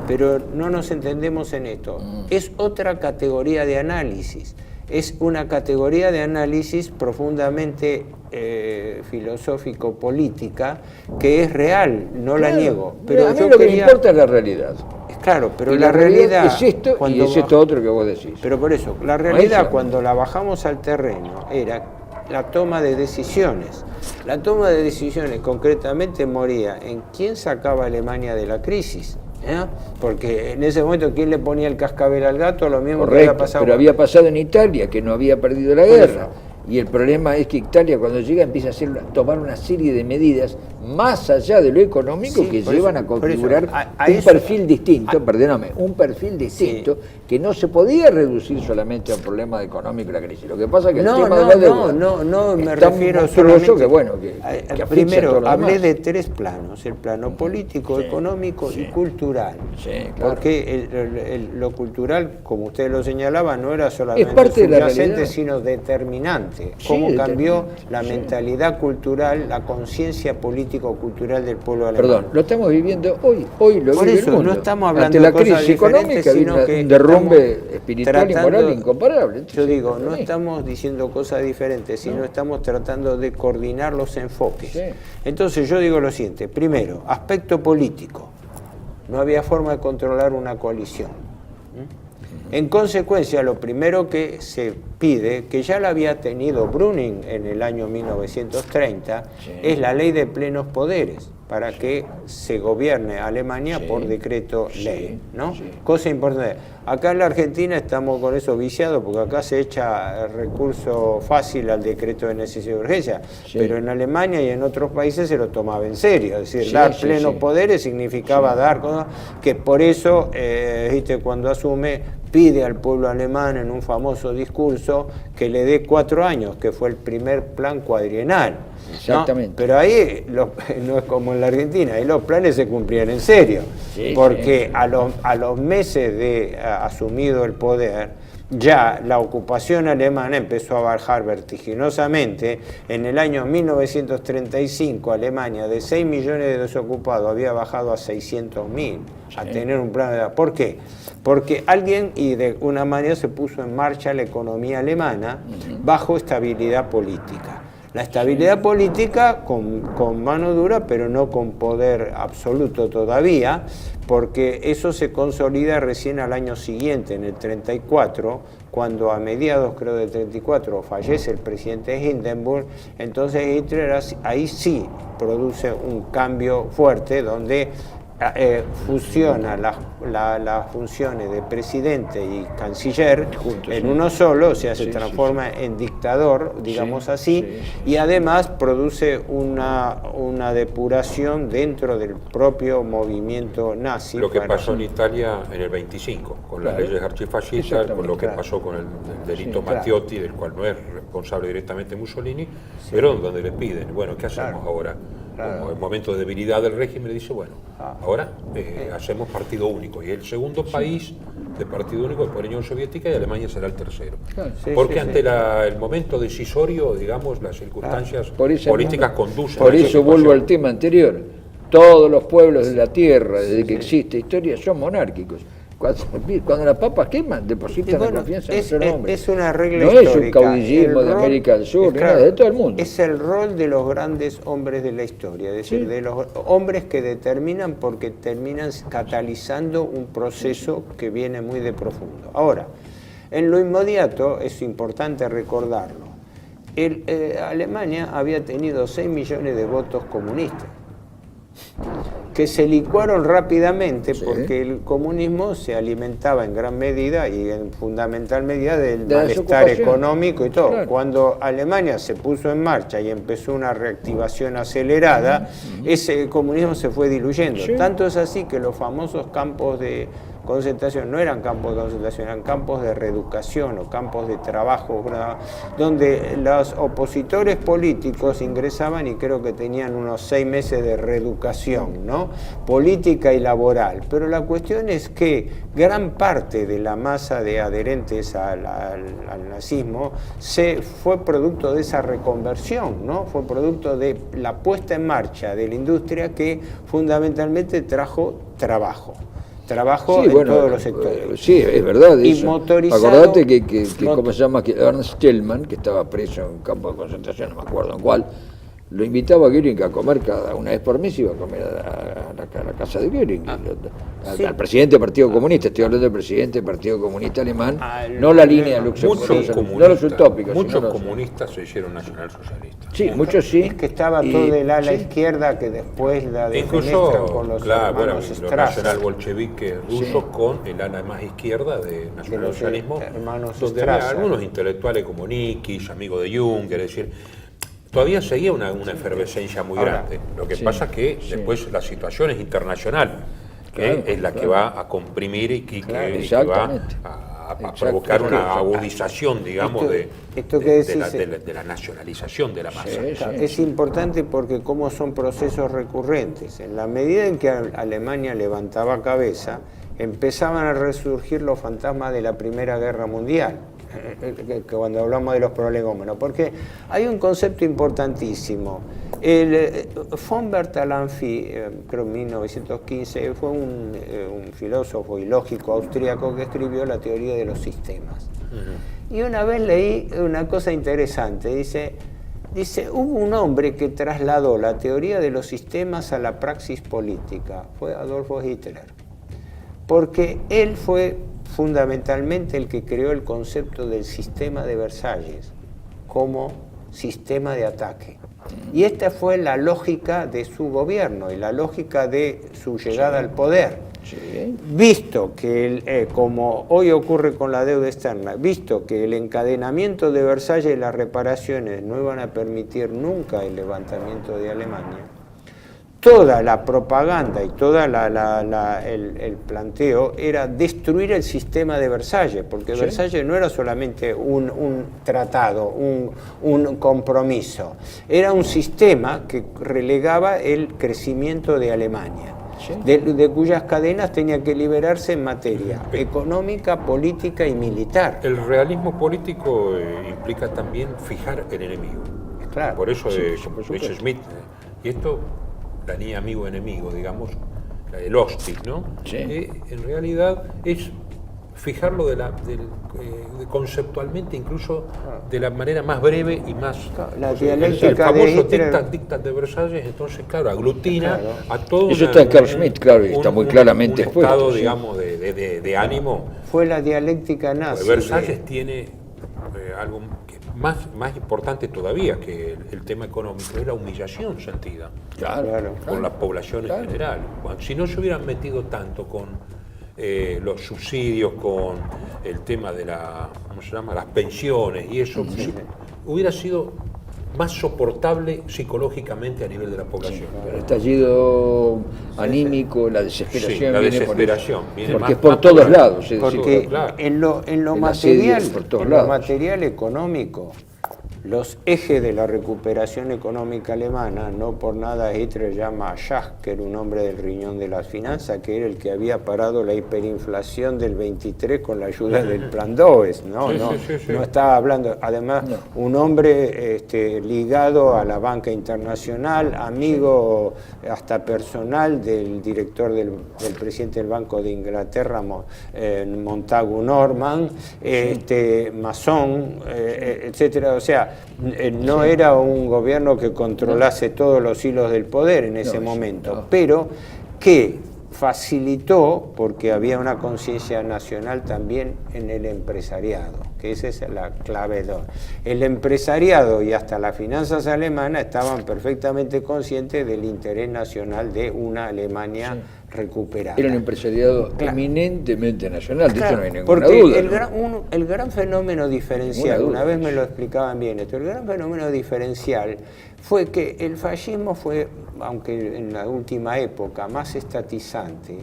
Pero no nos entendemos en esto. Es otra categoría de análisis. Es una categoría de análisis profundamente filosófico-política que es real, no la niego. Pero a mí lo que me importa es la realidad. Claro, pero y la realidad es esto y es esto otro que vos decís. Pero por eso, la realidad cuando la bajamos al terreno era la toma de decisiones. La toma de decisiones concretamente moría en quién sacaba a Alemania de la crisis. Porque en ese momento, ¿quién le ponía el cascabel al gato? Lo mismo que había pasado. Pero había pasado en Italia, que no había perdido la guerra. Y el problema es que Italia cuando llega empieza a tomar una serie de medidas más allá de lo económico que llevan a configurar un perfil distinto, perdóname, un perfil distinto que no se podía reducir solamente a un problema económico y la crisis. Lo que pasa es que el tema de la deuda no me es tan refiero monstruoso solamente que bueno, que primero hablé demás. de tres planos, el plano político, económico y cultural. Sí, claro. Porque lo cultural, como ustedes lo señalaban, no era solamente parte de la subyacente, realidad. sino determinante. Sí, Cómo cambió determinante, la mentalidad cultural, la conciencia político-cultural del pueblo alemán. Perdón, lo estamos viviendo hoy lo Por vive eso, el mundo. no estamos hablando Ante la de cosas crisis diferentes, económica sino viene que un derrumbe estamos espiritual y moral tratando, incomparable. yo Entonces, digo, no para mí. estamos diciendo cosas diferentes, sino estamos tratando de coordinar los enfoques. Sí. Entonces yo digo lo siguiente, primero, aspecto político. No había forma de controlar una coalición. En consecuencia, lo primero que se pide, que ya la había tenido Brüning en el año 1930, es la ley de plenos poderes, para que se gobierne Alemania por decreto ley, ¿no? Cosa importante. Acá en la Argentina estamos con eso viciados, porque acá se echa recurso fácil al decreto de necesidad y urgencia, pero en Alemania y en otros países se lo tomaba en serio, es decir, dar plenos poderes significaba dar cosas, que por eso, viste, cuando asume, pide al pueblo alemán en un famoso discurso que le dé 4 años, que fue el primer plan cuadrienal. Exactamente. ¿No? Pero ahí no es como en la Argentina, ahí los planes se cumplían en serio, porque a los meses de asumido el poder, ya la ocupación alemana empezó a bajar vertiginosamente. En el año 1935, Alemania, de 6 millones de desocupados, había bajado a 600.000, a tener un plan de... ¿Por qué? Porque alguien, y de una manera, se puso en marcha la economía alemana bajo estabilidad política. La estabilidad política con mano dura, pero no con poder absoluto todavía, porque eso se consolida recién al año siguiente, en el 34, cuando a mediados, creo, del 34, fallece el presidente Hindenburg. Entonces Hitler ahí sí produce un cambio fuerte, donde fusiona las funciones de presidente y canciller en uno solo, o sea, se transforma en dictador, digamos así, y además produce una depuración dentro del propio movimiento nazi. Lo que pasó en Italia en el 25, con las leyes archifascistas, con lo que pasó con el delito Matteotti, del cual no es responsable directamente Mussolini, pero donde le piden, bueno, ¿qué hacemos ahora? Como en momento de debilidad del régimen, le dice, bueno, ahora hacemos partido único. Y el segundo país de partido único es por la Unión Soviética y Alemania será el tercero. Porque ante el momento decisorio, digamos, las circunstancias políticas conducen por a esa eso vuelvo situación. al tema anterior. Todos los pueblos de la tierra, desde que existe historia, son monárquicos. Cuando las papas queman, depositan la confianza en su nombre. Es una regla no histórica. Es un caudillismo de América del Sur, ni nada, de todo el mundo. Es el rol de los grandes hombres de la historia, es decir, de los hombres que determinan, porque terminan catalizando un proceso que viene muy de profundo. Ahora, en lo inmediato, es importante recordarlo, Alemania había tenido 6 millones de votos comunistas, que se licuaron rápidamente porque el comunismo se alimentaba en gran medida y en fundamental medida del malestar económico y todo. Cuando Alemania se puso en marcha y empezó una reactivación acelerada, ese comunismo se fue diluyendo. Tanto es así que los famosos campos de concentración no eran campos de concentración, eran campos de reeducación o campos de trabajo, donde los opositores políticos ingresaban y creo que tenían unos 6 meses de reeducación, ¿no? Política y laboral. Pero la cuestión es que gran parte de la masa de adherentes al nazismo fue producto de esa reconversión, ¿no? Fue producto de la puesta en marcha de la industria que fundamentalmente trajo trabajo en todos los sectores. Sí, es verdad. Y eso. motorizado. Acordate que ¿cómo se llama? Que Ernst Thälmann, que estaba preso en un campo de concentración, no me acuerdo en cuál, lo invitaba a Göring a comer cada una vez por mes, iba a comer a la casa de Göring, al presidente del Partido Comunista, estoy hablando del presidente del Partido Comunista alemán, no la línea luxemburguesa, no los utópicos. Muchos comunistas se hicieron nacionalsocialistas. Sí, muchos sí. Es que estaba todo el ala izquierda que después la defenestran con los hermanos los Strasser. nacional-bolcheviques rusos con el ala más izquierda de nacionalsocialismo, hermanos donde había Strasser. algunos intelectuales como Nikis, amigo de Juncker, es decir, todavía seguía una efervescencia muy grande. Lo que pasa es que después la situación es internacional, que es la que va a comprimir y que va a provocar una agudización, digamos, de la nacionalización de la masa. Es importante porque como son procesos recurrentes, en la medida en que Alemania levantaba cabeza, empezaban a resurgir los fantasmas de la Primera Guerra Mundial, que cuando hablamos de los prolegómenos, porque hay un concepto importantísimo. Von Bertalanffy, creo en 1915, fue un filósofo y lógico austríaco que escribió la teoría de los sistemas. Y una vez leí una cosa interesante, dice, hubo un hombre que trasladó la teoría de los sistemas a la praxis política, fue Adolfo Hitler, porque él fue fundamentalmente el que creó el concepto del sistema de Versalles como sistema de ataque. Y esta fue la lógica de su gobierno y la lógica de su llegada al poder. Visto que, como hoy ocurre con la deuda externa, visto que el encadenamiento de Versalles y las reparaciones no iban a permitir nunca el levantamiento de Alemania, toda la propaganda y todo el planteo era destruir el sistema de Versalles, porque Versalles no era solamente un tratado, un compromiso, era un sistema que relegaba el crecimiento de Alemania, de cuyas cadenas tenía que liberarse en materia económica, política y militar. El realismo político implica también fijar el enemigo. Claro. Por eso dice Schmitt, y esto la ni amigo-enemigo, digamos, el hostis, ¿no? En realidad es fijarlo conceptualmente, incluso de la manera más breve y más... La el famoso dictat de Versalles, entonces, claro, aglutina a todo... Eso está en Carl Schmitt, claro, y está muy claramente un estado, digamos, de ánimo. Fue la dialéctica nazi. Versalles tiene algo que más importante todavía que el tema económico, es la humillación sentida por la población en general. Si no se hubieran metido tanto con los subsidios, con el tema de las pensiones y eso, hubiera sido más soportable psicológicamente a nivel de la población. El estallido anímico, la desesperación. Sí, la desesperación. Porque es por todos lados. Porque en lo material económico, los ejes de la recuperación económica alemana, no por nada Hitler llama a Schacht, que era un hombre del riñón de las finanzas, que era el que había parado la hiperinflación del 23 con la ayuda del Plan Doves, no estaba hablando, además un hombre ligado a la banca internacional, amigo hasta personal del director del presidente del Banco de Inglaterra, Montagu Norman, masón, etcétera, o sea, no era un gobierno que controlase todos los hilos del poder en ese momento, pero que facilitó, porque había una conciencia nacional también en el empresariado, que esa es la clave. El empresariado y hasta las finanzas alemanas estaban perfectamente conscientes del interés nacional de una Alemania recuperada. Era un empresariado eminentemente nacional, de eso no hay ninguna porque duda. El gran fenómeno diferencial, una vez me lo explicaban bien esto, el gran fenómeno diferencial fue que el fascismo fue, aunque en la última época, más estatizante,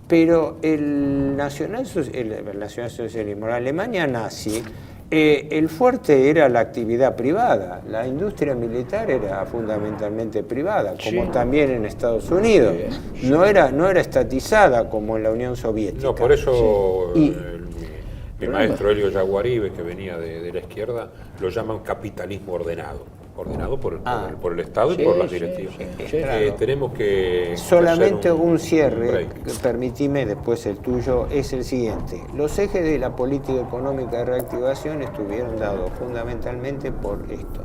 pero el nacionalsocialismo, la Alemania nazi, el fuerte era la actividad privada, la industria militar era fundamentalmente privada, como también en Estados Unidos, no era estatizada como en la Unión Soviética. No, por eso mi maestro Elio Yaguaribe, que venía de la izquierda, lo llaman capitalismo ordenado por el Estado y por las directivas. Claro. Tenemos que... Solamente un cierre, permitime después el tuyo, es el siguiente. Los ejes de la política económica de reactivación estuvieron dados fundamentalmente por esto.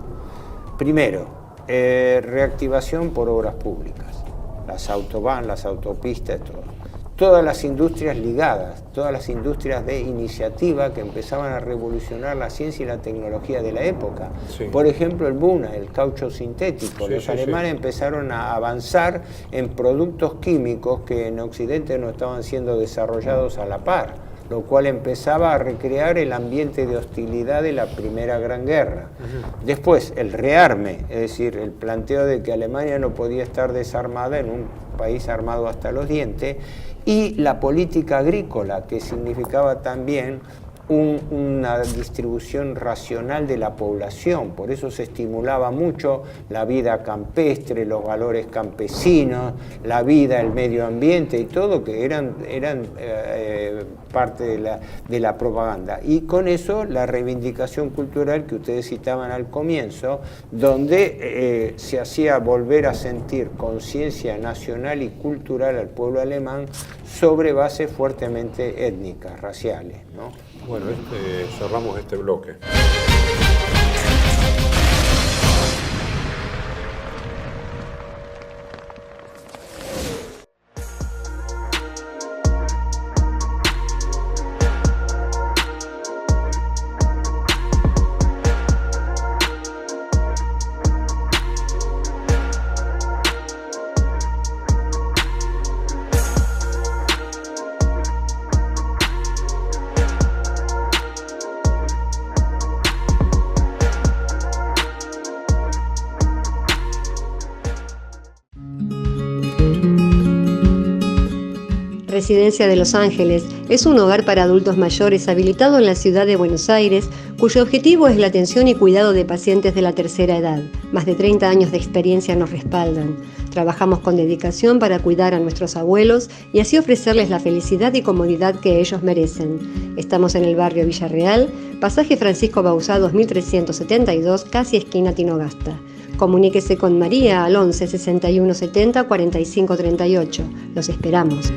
Primero, reactivación por obras públicas, las autobahn, las autopistas, todo. Todas las industrias ligadas, todas las industrias de iniciativa que empezaban a revolucionar la ciencia y la tecnología de la época. Sí. Por ejemplo, el Buna, el caucho sintético. Sí, Los sí, alemanes sí. empezaron a avanzar en productos químicos que en Occidente no estaban siendo desarrollados a la par, lo cual empezaba a recrear el ambiente de hostilidad de la Primera Gran Guerra. Después, el rearme, es decir, el planteo de que Alemania no podía estar desarmada en un país armado hasta los dientes, y la política agrícola, que significaba también una distribución racional de la población. Por eso se estimulaba mucho la vida campestre, los valores campesinos, la vida, el medio ambiente y todo, que eran parte de la propaganda. Y con eso la reivindicación cultural que ustedes citaban al comienzo, donde se hacía volver a sentir conciencia nacional y cultural al pueblo alemán sobre bases fuertemente étnicas, raciales, ¿no? Bueno, cerramos este bloque. Residencia de Los Ángeles es un hogar para adultos mayores habilitado en la ciudad de Buenos Aires, cuyo objetivo es la atención y cuidado de pacientes de la tercera edad. Más de 30 años de experiencia nos respaldan. Trabajamos con dedicación para cuidar a nuestros abuelos y así ofrecerles la felicidad y comodidad que ellos merecen. Estamos en el barrio Villarreal, pasaje Francisco Bauzá 2372, casi esquina Tinogasta. Comuníquese con María al 11 61 70 45 38. Los esperamos.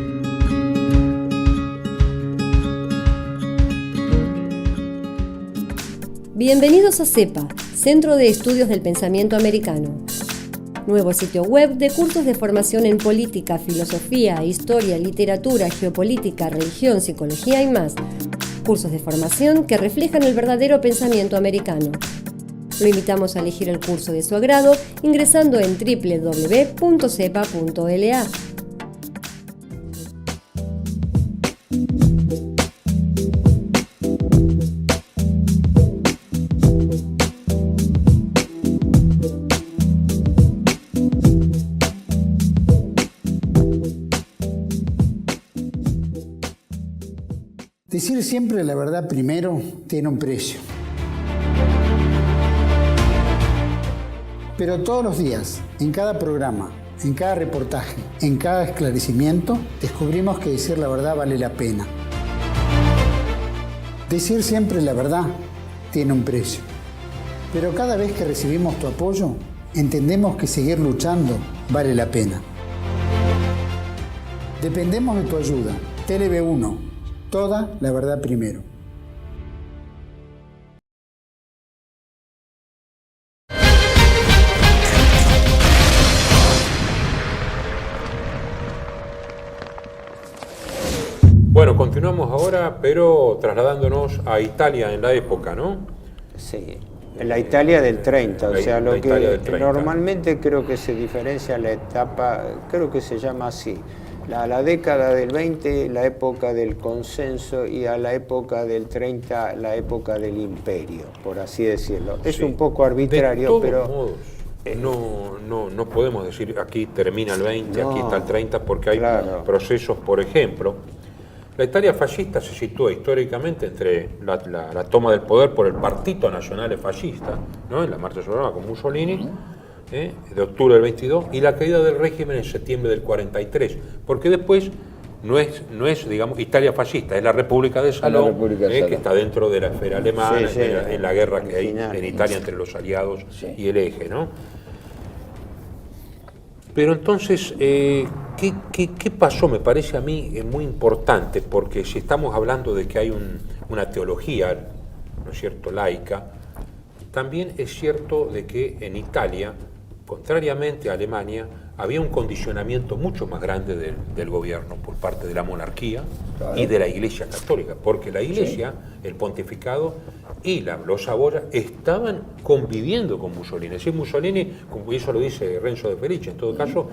Bienvenidos a CEPA, Centro de Estudios del Pensamiento Americano. Nuevo sitio web de cursos de formación en política, filosofía, historia, literatura, geopolítica, religión, psicología y más. Cursos de formación que reflejan el verdadero pensamiento americano. Lo invitamos a elegir el curso de su agrado ingresando en www.cepa.la. Decir siempre la verdad primero tiene un precio. Pero todos los días, en cada programa, en cada reportaje, en cada esclarecimiento, descubrimos que decir la verdad vale la pena. Decir siempre la verdad tiene un precio. Pero cada vez que recibimos tu apoyo, entendemos que seguir luchando vale la pena. Dependemos de tu ayuda. TLB1. Toda la verdad primero. Bueno, continuamos ahora, pero trasladándonos a Italia en la época, ¿no? Sí, en la Italia del 30, o sea, lo que 30. Normalmente creo que se diferencia la etapa, creo que se llama así, la década del 20, la época del consenso, y a la época del 30, la época del imperio, por así decirlo. Es un poco arbitrario, de pero... todos modos, no podemos decir aquí termina el 20, aquí está el 30, porque hay procesos, por ejemplo. La Italia fascista se sitúa históricamente entre la toma del poder por el Partito Nazionale Fascista, ¿no? En la marcha soberana con Mussolini, de octubre del 22, y la caída del régimen en septiembre del 43, porque después no es digamos, Italia fascista, es la República de Salón, que está dentro de la esfera alemana, en la guerra que hay en Italia entre los aliados y el eje, ¿no? Pero entonces, ¿qué pasó? Me parece a mí muy importante, porque si estamos hablando de que hay una teología, ¿no es cierto?, laica, también es cierto de que en Italia contrariamente a Alemania, había un condicionamiento mucho más grande del gobierno por parte de la monarquía y de la Iglesia Católica, porque la Iglesia, el pontificado y los Saboya estaban conviviendo con Mussolini. Es decir, Mussolini, como eso lo dice Renzo de Felice, en todo caso,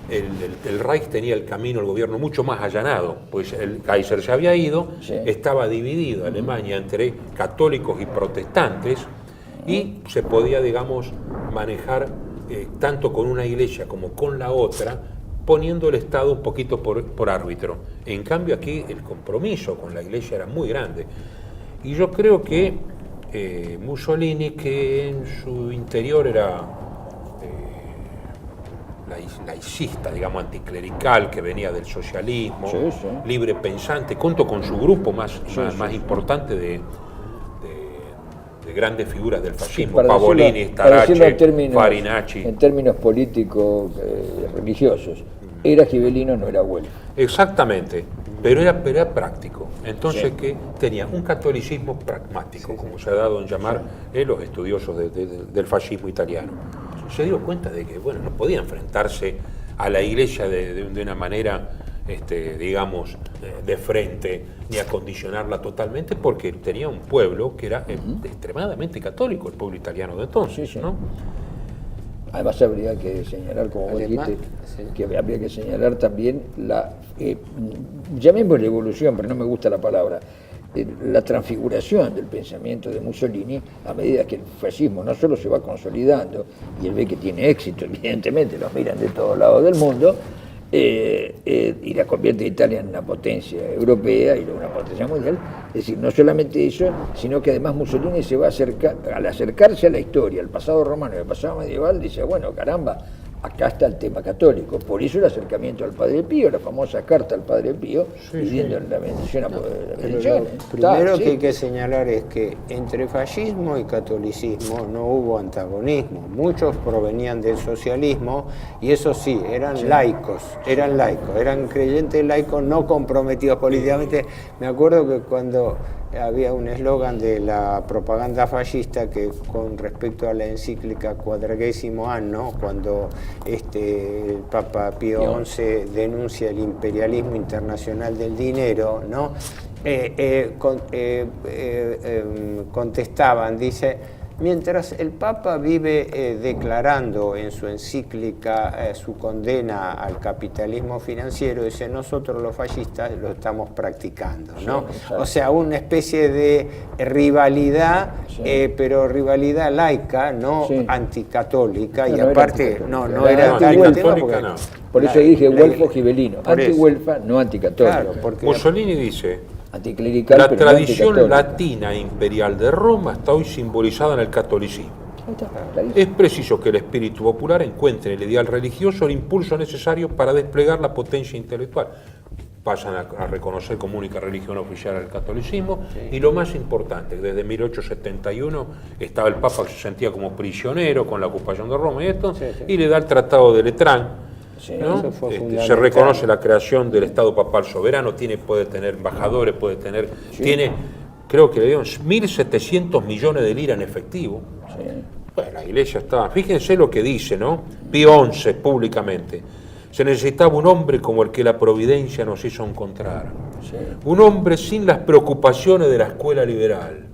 el Reich tenía el camino, el gobierno mucho más allanado, pues el Kaiser se había ido, estaba dividido Alemania entre católicos y protestantes, y se podía, digamos, manejar tanto con una iglesia como con la otra, poniendo el Estado un poquito por árbitro. En cambio aquí el compromiso con la iglesia era muy grande. Y yo creo que Mussolini, que en su interior era laicista, digamos, anticlerical, que venía del socialismo, libre pensante, junto con su grupo más importante de grandes figuras del fascismo, Pavolini, Starace, Farinacci. En términos políticos religiosos, era gibelino, no era Güelfo. Exactamente, pero era práctico. Entonces que tenía un catolicismo pragmático, como se ha dado en llamar los estudiosos del fascismo italiano. Se dio cuenta de que no podía enfrentarse a la iglesia de una manera, digamos, de frente, ni acondicionarla totalmente, porque tenía un pueblo que era extremadamente católico, el pueblo italiano de entonces, ¿no? Además habría que señalar, como vos dijiste, que habría que señalar también llamémosle evolución, pero no me gusta la palabra, la transfiguración del pensamiento de Mussolini a medida que el fascismo no solo se va consolidando, y él ve que tiene éxito, evidentemente, los miran de todos lados del mundo, y la convierte a Italia en una potencia europea y luego una potencia mundial. Es decir, no solamente eso, sino que además Mussolini se va a acercar, al acercarse a la historia, al pasado romano y al pasado medieval, dice, bueno, caramba, acá está el tema católico. Por eso el acercamiento al Padre Pío, la famosa carta al Padre Pío, pidiendo la bendición a la bendición. Primero que hay que señalar es que entre fascismo y catolicismo no hubo antagonismo. Muchos provenían del socialismo y eso sí, eran laicos, eran creyentes laicos no comprometidos políticamente. Me acuerdo que cuando había un eslogan de la propaganda fascista que con respecto a la encíclica Quadragesimo Anno, cuando el Papa Pío XI denuncia el imperialismo internacional del dinero, ¿no? Contestaban, dice, mientras el Papa vive declarando en su encíclica su condena al capitalismo financiero, dice, nosotros los fascistas lo estamos practicando, ¿no? O sea, una especie de rivalidad, pero rivalidad laica, no anticatólica, y aparte no era anticatólica. Por eso dije Güelfo gibelino, anti-Güelfa, no anticatólica. Claro, porque Mussolini dice, anticlerical, la tradición latina imperial de Roma está hoy simbolizada en el catolicismo. Es preciso que el espíritu popular encuentre en el ideal religioso el impulso necesario para desplegar la potencia intelectual. Pasan a reconocer como única religión oficial el catolicismo, y lo más importante, desde 1871 estaba el Papa que se sentía como prisionero con la ocupación de Roma y esto, y le da el Tratado de Letrán. ¿No? Se reconoce la creación del Estado papal soberano, puede tener embajadores, tiene, creo que le dieron 1.700 millones de lira en efectivo. Bueno, la iglesia estaba, fíjense lo que dice, ¿no? Pío XI públicamente, se necesitaba un hombre como el que la providencia nos hizo encontrar, un hombre sin las preocupaciones de la escuela liberal.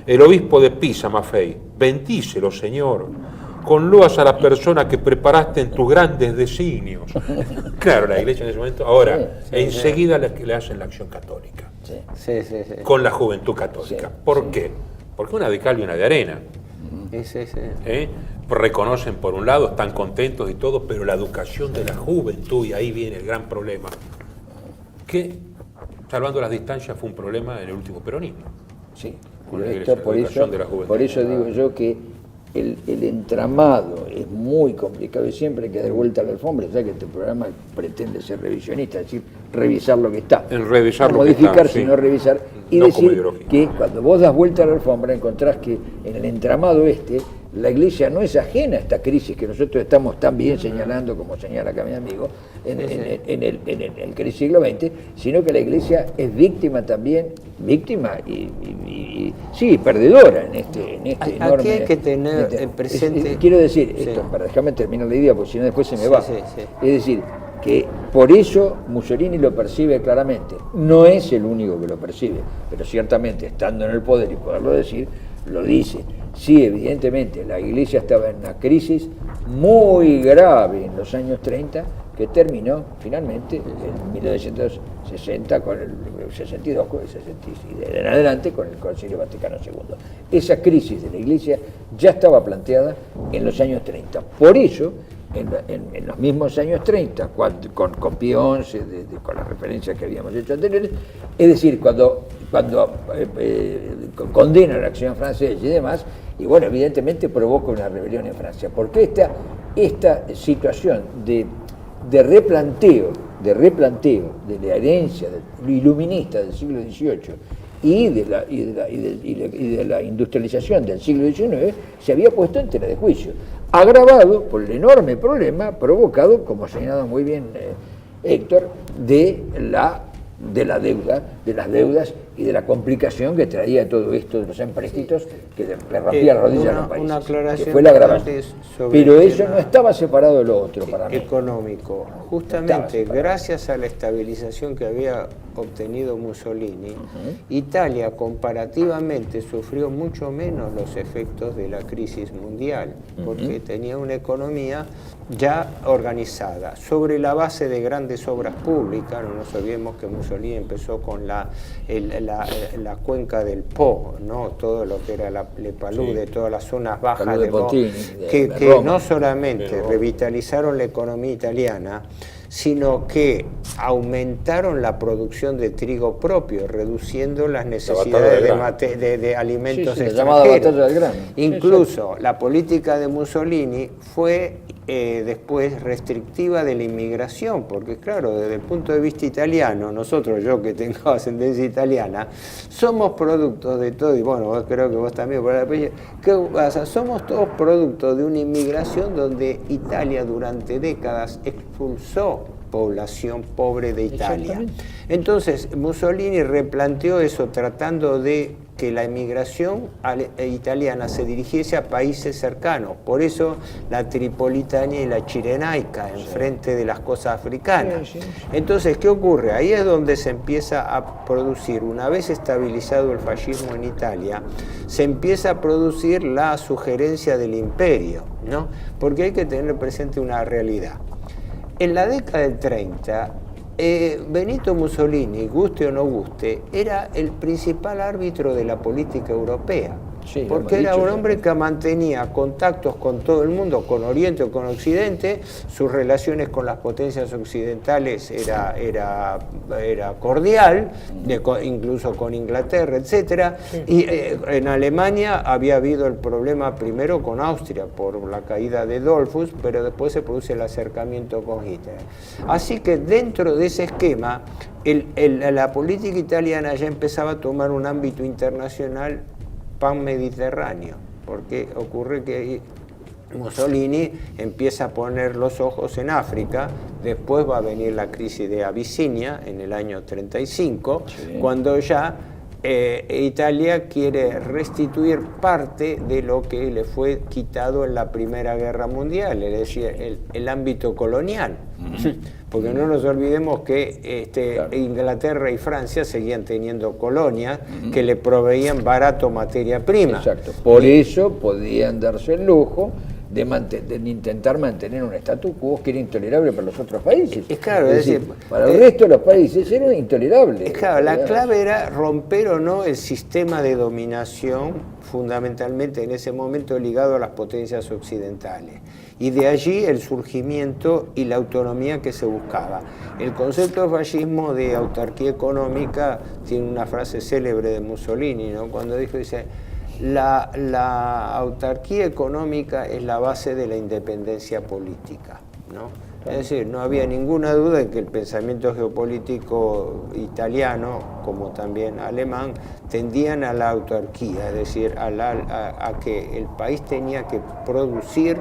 El obispo de Pisa, Maffei, bendícelo, Señor, con loas a la persona que preparaste en tus grandes designios. Claro, la iglesia en ese momento, ahora, enseguida le hacen la acción católica, con la juventud católica. ¿Por qué? Porque una de cal y una de arena. Reconocen por un lado, están contentos y todo, pero la educación de la juventud, y ahí viene el gran problema, que, salvando las distancias, fue un problema en el último peronismo. Sí, por eso digo yo que el entramado es muy complicado y siempre hay que dar vuelta a la alfombra, ya que este programa pretende ser revisionista, es decir, revisar lo que está. En revisar no lo modificar, que está, sino revisar. Y no decir que cuando vos das vuelta a la alfombra encontrás que en el entramado la Iglesia no es ajena a esta crisis que nosotros estamos tan bien señalando, como señala acá mi amigo, en el siglo XX, sino que la Iglesia es víctima también, sí, perdedora en este enorme... Aquí hay que tener presente... Quiero decir, sí. esto, para dejarme terminar la idea, porque si no después se me va. Sí. Es decir, que por eso Mussolini lo percibe claramente. No es el único que lo percibe, pero ciertamente estando en el poder y poderlo decir, lo dice. Sí, evidentemente, la Iglesia estaba en una crisis muy grave en los años 30, que terminó finalmente en 1960, con el 62, con el 66, y de en adelante con el Concilio Vaticano II. Esa crisis de la Iglesia ya estaba planteada en los años 30. Por eso, en los mismos años 30, con Pío XI, con las referencias que habíamos hecho anteriores, es decir, cuando condena la acción francesa y demás, y bueno, evidentemente provoca una rebelión en Francia, porque esta situación de replanteo de la herencia iluminista del siglo XVIII y de la industrialización del siglo XIX se había puesto en tela de juicio, agravado por el enorme problema provocado, como ha señalado muy bien Héctor, de las deudas y de la complicación que traía todo esto de los empréstitos que le rompía la rodilla a los países. Una aclaración que fue la grabación. Pero eso no estaba separado de lo otro para mí. Económico. Justamente gracias a la estabilización que había obtenido Mussolini, Italia comparativamente sufrió mucho menos los efectos de la crisis mundial, porque tenía una economía ya organizada, sobre la base de grandes obras públicas. No nos olvidemos que Mussolini empezó con la cuenca del Po, ¿no? Todo lo que era Le Palude, todas las zonas bajas de Bottini, que no solamente revitalizaron la economía italiana, sino que aumentaron la producción de trigo propio, reduciendo las necesidades de alimentos extranjeros. Incluso la política de Mussolini fue después restrictiva de la inmigración, porque claro, desde el punto de vista italiano, nosotros, yo que tengo ascendencia italiana, somos productos de todo, y bueno, creo que vos también, por el apellido, ¿qué pasa? Somos todos productos de una inmigración donde Italia durante décadas expulsó población pobre de Italia. Entonces Mussolini replanteó eso tratando de que la inmigración italiana se dirigiese a países cercanos. Por eso la tripolitania y la chirenaica enfrente de las cosas africanas. Entonces, ¿qué ocurre? Ahí es donde se empieza a producir, una vez estabilizado el fascismo en Italia, se empieza a producir la sugerencia del imperio, ¿no? Porque hay que tener presente una realidad. En la década del 30, Benito Mussolini, guste o no guste, era el principal árbitro de la política europea. Porque era un hombre que mantenía contactos con todo el mundo, con Oriente o con Occidente. Sus relaciones con las potencias occidentales era cordial, incluso con Inglaterra, etc. Y en Alemania había habido el problema primero con Austria por la caída de Dollfuss, pero después se produce el acercamiento con Hitler. Así que dentro de ese esquema, la política italiana ya empezaba a tomar un ámbito internacional pan-mediterráneo, porque ocurre que Mussolini empieza a poner los ojos en África, después va a venir la crisis de Abisinia en el año 35, cuando ya Italia quiere restituir parte de lo que le fue quitado en la Primera Guerra Mundial, es decir, el ámbito colonial. Porque no nos olvidemos que Inglaterra y Francia seguían teniendo colonias que le proveían barato materia prima. Exacto. Por eso podían darse el lujo de intentar mantener un statu quo que era intolerable para los otros países. Claro, es decir, para el resto de los países era intolerable. Claro, la clave era romper o no el sistema de dominación, fundamentalmente en ese momento ligado a las potencias occidentales. Y de allí el surgimiento y la autonomía que se buscaba. El concepto de fascismo de autarquía económica tiene una frase célebre de Mussolini, ¿no? Cuando dice, la autarquía económica es la base de la independencia política, ¿no? Es decir, no había ninguna duda de que el pensamiento geopolítico italiano, como también alemán, tendían a la autarquía, es decir, a que el país tenía que producir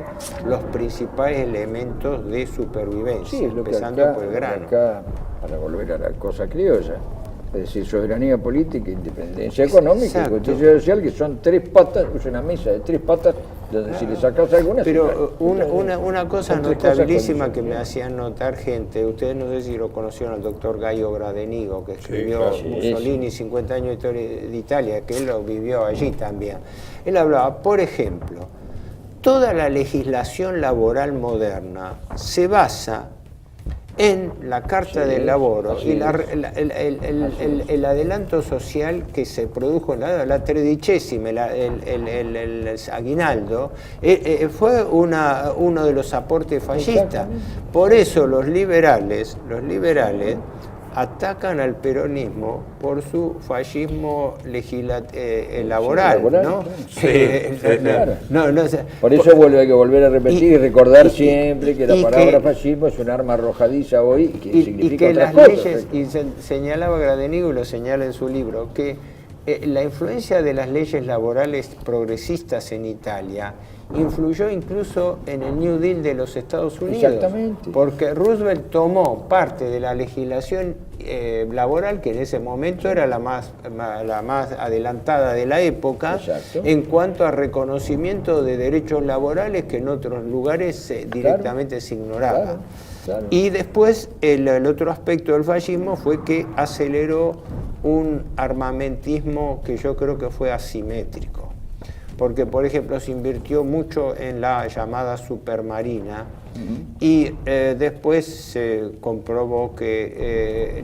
los principales elementos de supervivencia, Sí, es lo que empezando acá, por el grano. acá, para volver a la cosa criolla, es decir, soberanía política, independencia económica y Exacto. justicia social, que son tres patas, es una mesa de tres patas, donde si le sacas alguna... Pero una cosa son tres cosas notabilísima que me condicionales. hacían notar gente, ustedes no sé si lo conocieron al doctor Gaio Gradenigo, que escribió claro. Mussolini, 50 años de historia de Italia, que él lo vivió allí también. Él hablaba, por ejemplo, toda la legislación laboral moderna se basa en la Carta del Laboro y el adelanto social que se produjo en la tredicesima, el aguinaldo, fue uno de los aportes fascistas. Por eso los liberales atacan al peronismo por su fascismo laboral, laboral, ¿no? claro. Sí, claro. O sea, Por eso hay que volver a repetir y recordar y- siempre que la y palabra que- fascismo es un arma arrojadiza hoy y que y significa que otras las cosas. leyes, y señalaba Gradenigo y lo señala en su libro, que la influencia de las leyes laborales progresistas en Italia influyó incluso en el New Deal de los Estados Unidos. Exactamente. Porque Roosevelt tomó parte de la legislación laboral, que en ese momento era la más adelantada de la época, Exacto. en cuanto a reconocimiento de derechos laborales que en otros lugares directamente se ignoraban. Claro, claro. Y después el otro aspecto del fascismo fue que aceleró un armamentismo que yo creo que fue asimétrico. Porque, por ejemplo, se invirtió mucho en la llamada supermarina y después se comprobó que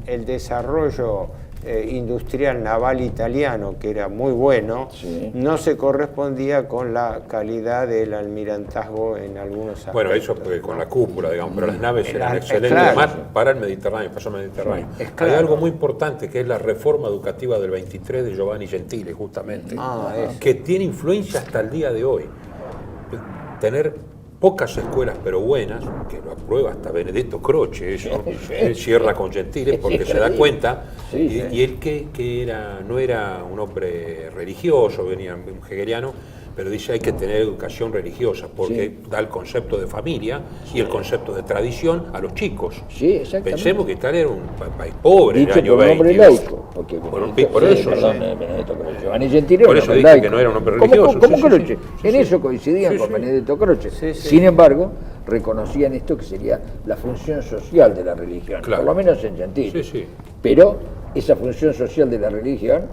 el desarrollo industrial naval italiano, que era muy bueno, Sí. no se correspondía con la calidad del almirantazgo en algunos aspectos. Bueno, eso porque con la cúpula, digamos, pero las naves eran excelentes, claro. además para el Mediterráneo, pasó el Mediterráneo. Es Hay claro. algo muy importante que es la reforma educativa del 23 de Giovanni Gentile, justamente, Eso. que tiene influencia hasta el día de hoy. Tener pocas escuelas pero buenas, que lo aprueba hasta Benedetto Croce, eso, él cierra con Gentile porque Es se da increíble. cuenta, Sí, y él que no era un hombre religioso, venía un hegeliano, pero dice hay que tener educación religiosa porque da el concepto de familia y el concepto de tradición a los chicos. Sí, exactamente. Pensemos que Italia era un país pobre en Dicho el año por un hombre 20. laico. Porque Por eso, perdón, sí. Benedetto Croce. Giovanni Gentile Por era eso un dije laico. que no era un hombre Como religioso, sí, sí, Croce. sí, sí, En sí. eso coincidían Sí, con sí. Benedetto Croce. Sí, sí. Sin embargo, reconocían esto que sería la función social de la religión, Claro. por lo menos en Gentile. Sí, sí. Pero esa función social de la religión,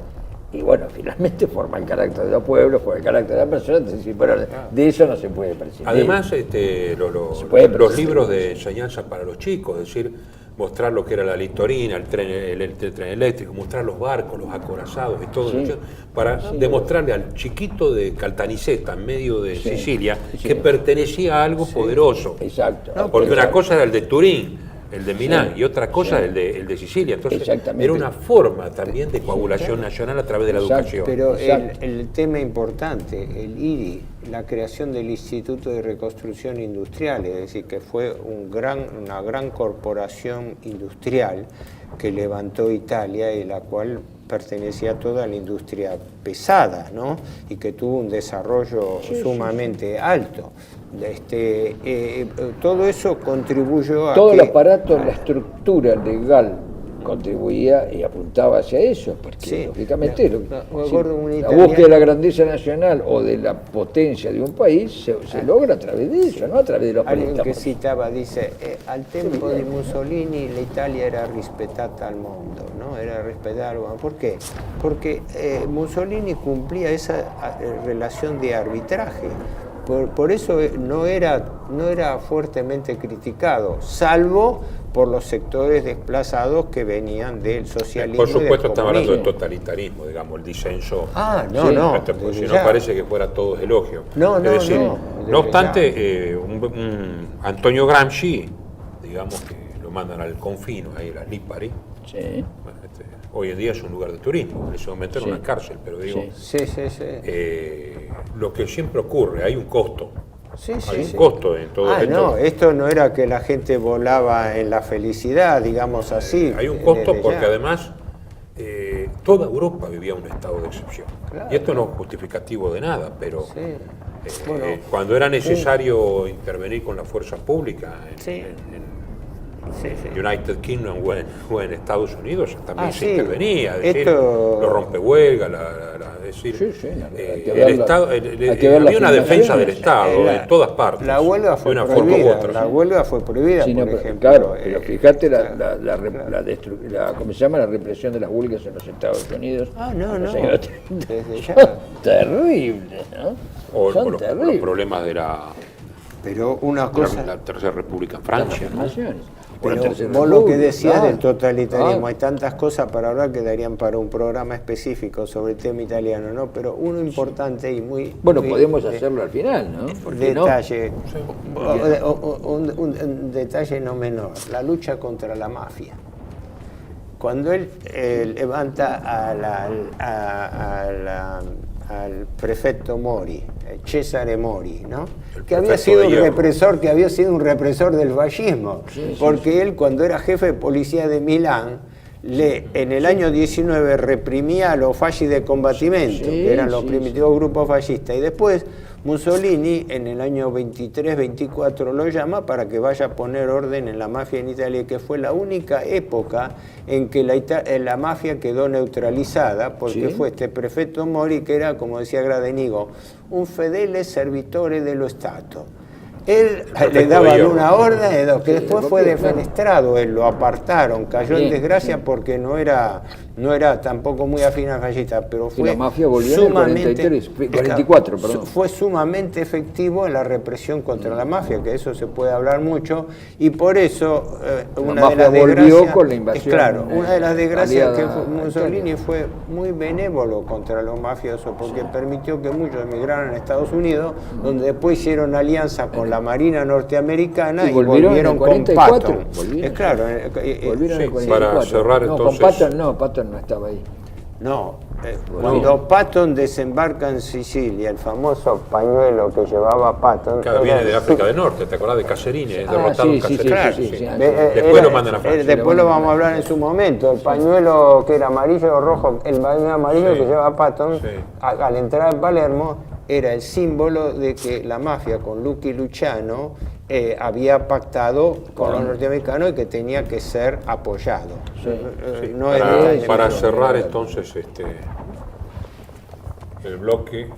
y bueno, finalmente forma el carácter de los pueblos, forma el carácter de las personas, es decir, pero de eso no se puede prescindir. Además, Se puede los prescindir. libros de enseñanza para los chicos, es decir, mostrar lo que era la litorina, el tren eléctrico, mostrar los barcos, los acorazados y todo Sí. eso, para demostrarle al chiquito de Caltanissetta, en medio de Sí. Sicilia, Sí. que pertenecía a algo poderoso. Exacto. Porque una Exacto. cosa era el de Turín, el de Milán, Sí. y otra cosa Sí. el de Sicilia. Entonces, Exactamente. era una forma también de coagulación nacional a través de la Exacto. educación. Pero Exacto. el tema importante, el IRI, la creación del Instituto de Reconstrucción Industrial, es decir, que fue una gran corporación industrial que levantó Italia y la cual pertenecía toda la industria pesada, ¿no? Y que tuvo un desarrollo sumamente alto. Todo eso contribuyó a Todo que... el aparato, la estructura legal contribuía y apuntaba hacia eso, porque Sí. lógicamente Me acuerdo un la italiano- búsqueda de la grandeza nacional o de la potencia de un país se logra a través de eso, no a través de los Alguien que préstamos. citaba, dice, al tempo di Mussolini l'Italia era rispettata al mondo, ¿no? Era respetada al mundo. ¿Por qué? Porque Mussolini cumplía esa relación de arbitraje. Por eso no era fuertemente criticado, salvo por los sectores desplazados que venían del socialismo. Por y del supuesto, estamos hablando de comunismo. totalitarismo, digamos, el disenso. Ah, no, Sí. no. Porque si desde no ya. parece que fuera todo elogio. No, no, es decir, no, desde no obstante, un Antonio Gramsci, digamos que lo mandan al confino, ahí a las Lipari. Sí. Bueno, hoy en día es un lugar de turismo, en ese momento era Sí. una cárcel, pero digo, Sí. Sí. lo que siempre ocurre, hay un costo Sí, Hay un sí. costo en todo esto. No, esto no era que la gente volaba en la felicidad, digamos así. Hay un costo desde porque ya. además toda Europa vivía un estado de excepción. Claro. Y esto no es justificativo de nada, pero Sí. Bueno, cuando era necesario intervenir con la fuerza pública Sí. en United Kingdom o en Estados Unidos también se sí. intervenía, es decir, Esto- los rompehuelgas, es decir, Sí, sí, hay que el ver Estado, hay que ver había una las defensa del filmaciones. Estado en todas partes, La huelga fue de una forma u prohibida. otra. La huelga fue prohibida, Sí, no, por pero, ejemplo. claro, pero fíjate claro. ¿cómo se llama? La represión de las huelgas en los Estados Unidos. No. En los años 30. Desde ya. Son terribles, ¿no? O Son los terribles. problemas de la Pero una cosa. la Tercera República en Francia, ¿no? Pero Vos lo que decías claro, del totalitarismo, claro. hay tantas cosas para hablar que darían para un programa específico sobre el tema italiano, ¿no? Pero uno importante y muy... Bueno, muy, podemos hacerlo al final, ¿no? ¿Por qué no? detalle, un detalle no menor, la lucha contra la mafia. Cuando él levanta al prefecto Mori, Cesare Mori, ¿no? Que había prefecto sido de un hierro. represor, que había sido un represor del fascismo, Sí, porque él cuando era jefe de policía de Milán, en el año 19 reprimía a los fascis de combatimiento, Sí, que eran los sí, primitivos grupos fascistas, y después Mussolini en el año 23-24 lo llama para que vaya a poner orden en la mafia en Italia, que fue la única época en que la mafia quedó neutralizada, porque Sí. fue este prefecto Mori, que era, como decía Gradenigo, un fedele servitore dello Stato. Él prefecto le daban de hierro. una orden que Sí, después lo fue copió, claro. defenestrado, él lo apartaron, cayó en Bien, desgracia sí. porque no era tampoco muy afín al fascista, pero Y fue la mafia volvió en el 43, 44, perdón. fue sumamente efectivo en la represión contra la mafia, que de eso se puede hablar mucho, y por eso una de mafia las volvió desgracias, con la invasión, claro, una de las desgracias aliada que a Mussolini Italia. fue muy benévolo contra los mafiosos, porque permitió que muchos emigraran a Estados Unidos, donde después hicieron alianza con la Marina norteamericana Y y volvieron en el con 44. Patton. Volvieron, Es claro, Volvieron en el Sí, 44. para cerrar, no, entonces- con Patton no, Patton no estaba ahí. no, cuando Patton desembarca en Sicilia, el famoso pañuelo que llevaba Patton... Claro, era viene de el África del Norte, ¿te acordás de Cacerini? Es Ah, derrotado en sí, sí, Cacerini. sí, sí, sí. Después lo mandan a Francia. Después lo vamos a hablar en su momento. El pañuelo que era amarillo o rojo, el pañuelo amarillo Sí. que llevaba Patton, Sí. al entrar en Palermo, era el símbolo de que la mafia con Lucky Luciano había pactado con los norteamericanos y que tenía que ser apoyado. Sí, No es para detalle. cerrar entonces el bloque,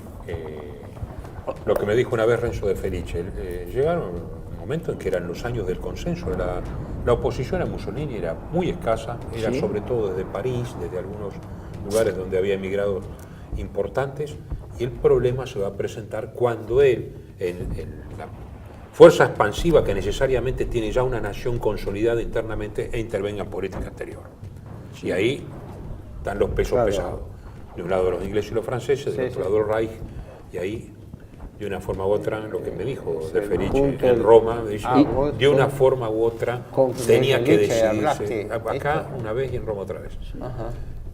lo que me dijo una vez Renzo de Felice, llegaron un momento en que eran los años del consenso, la oposición a Mussolini era muy escasa, era Sí. sobre todo desde París, desde algunos lugares donde había emigrados importantes, y el problema se va a presentar cuando él, en la fuerza expansiva que necesariamente tiene ya una nación consolidada internamente, intervenga en política exterior. Y ahí están los pesos Claro. pesados. De un lado los ingleses y los franceses, del Sí, otro lado el Reich, y ahí, de una forma u otra, lo que me dijo de el Felice punto en Roma, dice, vos- de una forma u otra Con tenía que Felice decidirse, hablaste acá esto. una vez y en Roma otra vez. Ajá.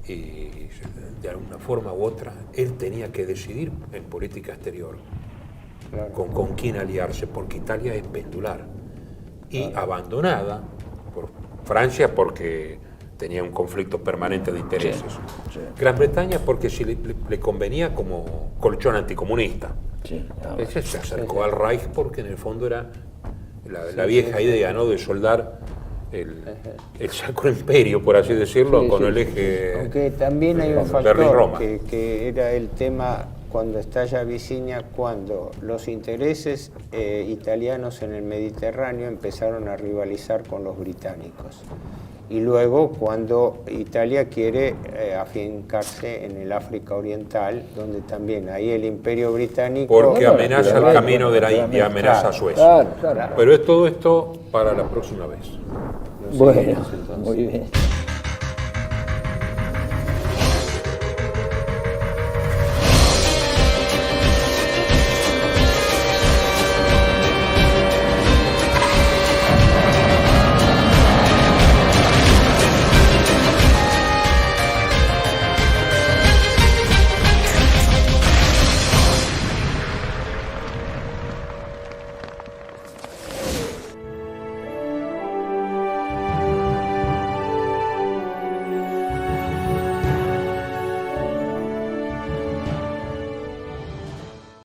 Y de alguna forma u otra, él tenía que decidir en política exterior Claro. con quién aliarse, porque Italia es pendular y abandonada por Francia porque tenía un conflicto permanente de intereses. sí. Gran Bretaña porque sí le convenía como colchón anticomunista. Sí, no, Ese se acercó al Reich porque en el fondo era la vieja idea, ¿no?, de soldar el Sacro Imperio, por así decirlo, Sí, con sí, el sí, eje Aunque también hay un factor Berlín-Roma. que era el tema cuando estalla Abisinia, cuando los intereses italianos en el Mediterráneo empezaron a rivalizar con los británicos. Y luego cuando Italia quiere afincarse en el África Oriental, donde también ahí el Imperio Británico... porque Bueno, amenaza pero el camino de la pero India, amenaza a Suecia. Claro, claro. Pero es todo esto para la próxima vez. Bueno, muy bien.